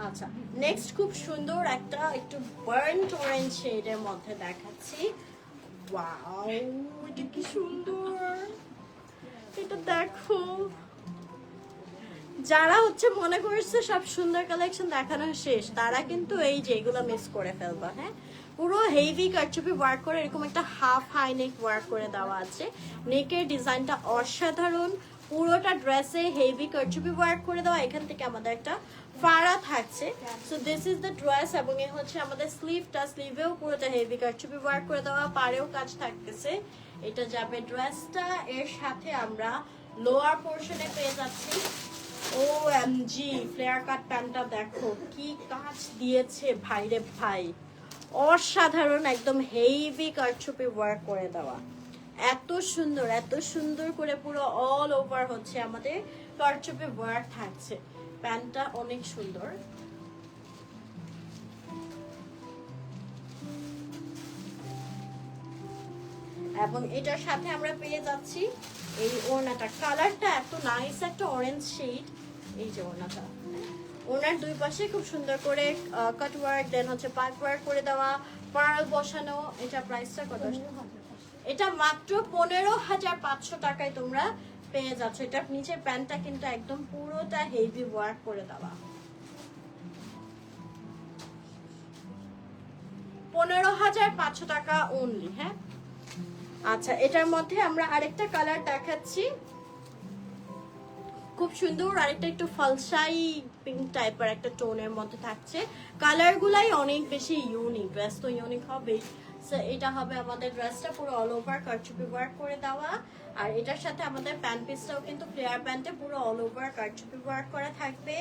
আচ্ছা, নেক্সট খুব সুন্দর একটা একটু বার্নড অরেঞ্জ শেডের মধ্যে দেখাচ্ছি। ওয়াও, এটা কি সুন্দর! এটা দেখো, যারা হচ্ছে মনে করছে সব সুন্দর কালেকশন দেখানো শেষ, তারা কিন্তু এই যে এগুলো মিস করে ফেলবা। হ্যাঁ, পুরো হেভি কারচুপি ওয়ার্ক করে এরকম একটা হাফ হাই নেক ওয়ার্ক করে দেওয়া আছে। নেকের ডিজাইনটা অসাধারণ, পুরোটা ড্রেসে হেভি কারচুপি ওয়ার্ক করে দেওয়া। এখান থেকে আমাদের একটা ফাড়া থাকছে। So this is the dress, এবং এ হচ্ছে আমাদের স্লিভটা, স্লিভেও পুরোটা হেভি কারচুপি ওয়ার্ক করে দেওয়া, পাড়েও কাজ থাকতেছে। এটা যাবে ড্রেসটা। এর সাথে আমরা লোয়ার পোর্শনে পেয়ে যাচ্ছি ওএমজি ফ্লেয়ার কাট প্যান্টটা। দেখো কি কাজ দিয়েছে ভাইরে ভাই, অসাধারণ, একদম হেভি কারচুপি ওয়ার্ক করে দেওয়া। এত সুন্দর, এত সুন্দর করে পুরো অল ওভার হচ্ছে আমাদের কারচুপি ওয়ার্ক থাকছে। প্যান্টটা অনেক সুন্দর। এবং এটার সাথে আমরা পেয়ে যাচ্ছি এই ওড়নাটা। কালারটা এত নাইস, একটা অরেঞ্জ শেড। এই যে ওড়নাটা, ওনার দুই পাশে খুব সুন্দর করে কাট ওয়ার্ক, দেন হচ্ছে পাইপ ওয়ার্ক করে দেওয়া, পার্ল বসানো। এটা প্রাইসটা কত? এটা মাত্র 15,500 টাকায় তোমরা পেয়ে যাচ্ছ। এটার নিচে প্যান্টটা কিন্তু একদম পুরোটা হেভি ওয়ার্ক করে দেওয়া। 15,500 টাকা অনলি। হ্যাঁ, আচ্ছা, এটার মধ্যে আমরা আরেকটা কালার দেখাচ্ছি, খুব সুন্দর আরেকটা একটু ফলসাই পিঙ্ক টাইপের একটা টোনের মধ্যে থাকছে। কালারগুলাই অনেক বেশি ইউনিক, ড্রেস তো ইউনিক হবেই। সো এটা হবে আমাদের ড্রেসটা পুরো অল ওভার কারচুপি ওয়ার্ক করে দেওয়া। আর এটার সাথে আমাদের প্যান্ট পিসটাও কিন্তু ফ্লেয়ার প্যান্টে পুরো অল ওভার কারচুপি ওয়ার্ক করা থাকবে।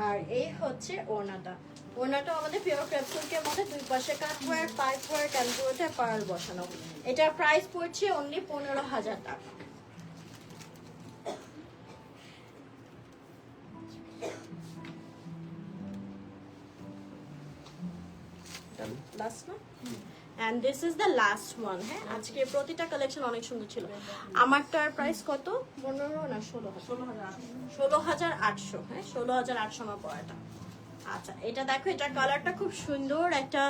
আর এই হচ্ছে ওড়নাটা। ওড়নাটা আমাদের পিওর ক্রেপ সিল্কের মধ্যে, দুই পাশে cut work, pipe work, and পুরোটা পার্ল বসানো। এটার প্রাইস পড়ছে অনলি 15,000 টাকা। লাস্ট না, and this is the last one. হ্যাঁ, আজকে প্রতিটা কালেকশন অনেক সুন্দর ছিল। আমারটার প্রাইস কত? 15 না 16,800। হ্যাঁ, 16,800 আমার পড়াটা। আচ্ছা, এটা দেখো, এটা কালারটা খুব সুন্দর, একটা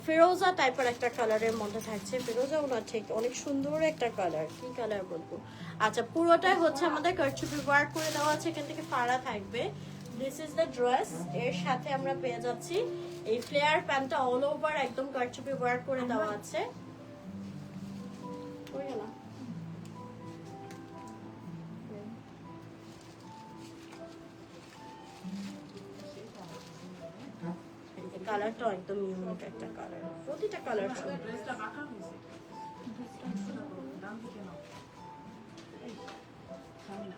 ফিরোজা টাইপের একটা কালারের মধ্যে থাকছে। ফিরোজাও না ঠিক, অনেক সুন্দর একটা কালার, কি কালার বলবো। আচ্ছা, পুরোটাই হচ্ছে আমাদের কারচুপি ওয়ার্ক করে দেওয়া আছে, এখান থেকে ফাড়া থাকবে। This is the dress. এর সাথে আমরা পেয়ে যাচ্ছি এই ফ্লেয়ার প্যান্টটা অল ওভার একদম কারচুপি ওয়ার্ক করে দেওয়া আছে। কালারটা একদম ইউনিক একটা কালার, প্রতিটা কালার সুন্দর। দামি না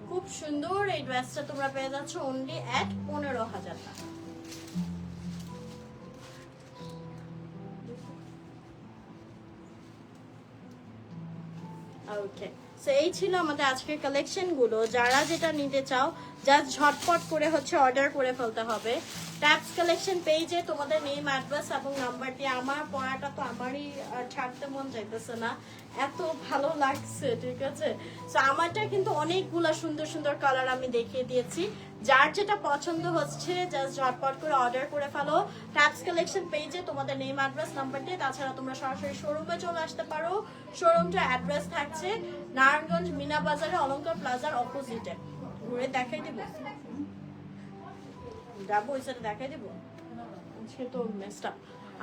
খুব সুন্দর এই ড্রেসটা তোমরা পেয়ে যাচ্ছ অনলি এট 15,000 টাকা। ওকে, সো এই ছিল আমাদের আজকের কালেকশন গুলো। যারা যেটা নিতে চাও জাস্ট ঝটপট করে হচ্ছে অর্ডার করে ফেলতে হবে। ট্যাপস কালেকশন পেজে তোমাদের নেম, অ্যাড্রেস এবং নাম্বার দিয়ে। আমার পড়াটা তো আমারই ছাড়তে মন চাইতেছে না, এত ভালো লাগছে, ঠিক আছে। সো আমারটা কিন্তু অনেকগুলা সুন্দর সুন্দর কালার আমি দেখিয়ে দিয়েছি। যার যেটা পছন্দ হচ্ছে জাস্ট ঝটপট করে অর্ডার করে ফেলো ট্যাপস কালেকশন পেজে তোমাদের নেম, অ্যাড্রেস, নাম্বার দিয়ে। তাছাড়া তোমরা সরাসরি শোরুমে চলে আসতে পারো। শোরুমটা অ্যাড্রেস থাকছে নারায়ণগঞ্জ মিনা বাজারে অলংকার প্লাজার অপোজিটে। ঘুরে দেখাই দেবো, যাবো ওই সাইডে দেখাই দেবো, আজকে তো মেসটা।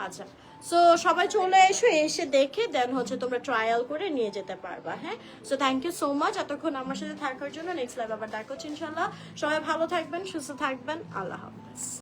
আচ্ছা, সো সবাই চলে এসো, এসে দেখে দেন হচ্ছে তোমরা ট্রায়াল করে নিয়ে যেতে পারবা। হ্যাঁ, so thank you so much এতক্ষণ আমার সাথে থাকার জন্য। নেক্সট লাইভ আবার দেখা হচ্ছে ইনশাল্লাহ। সবাই ভালো থাকবেন, সুস্থ থাকবেন, আল্লাহ হাফেজ।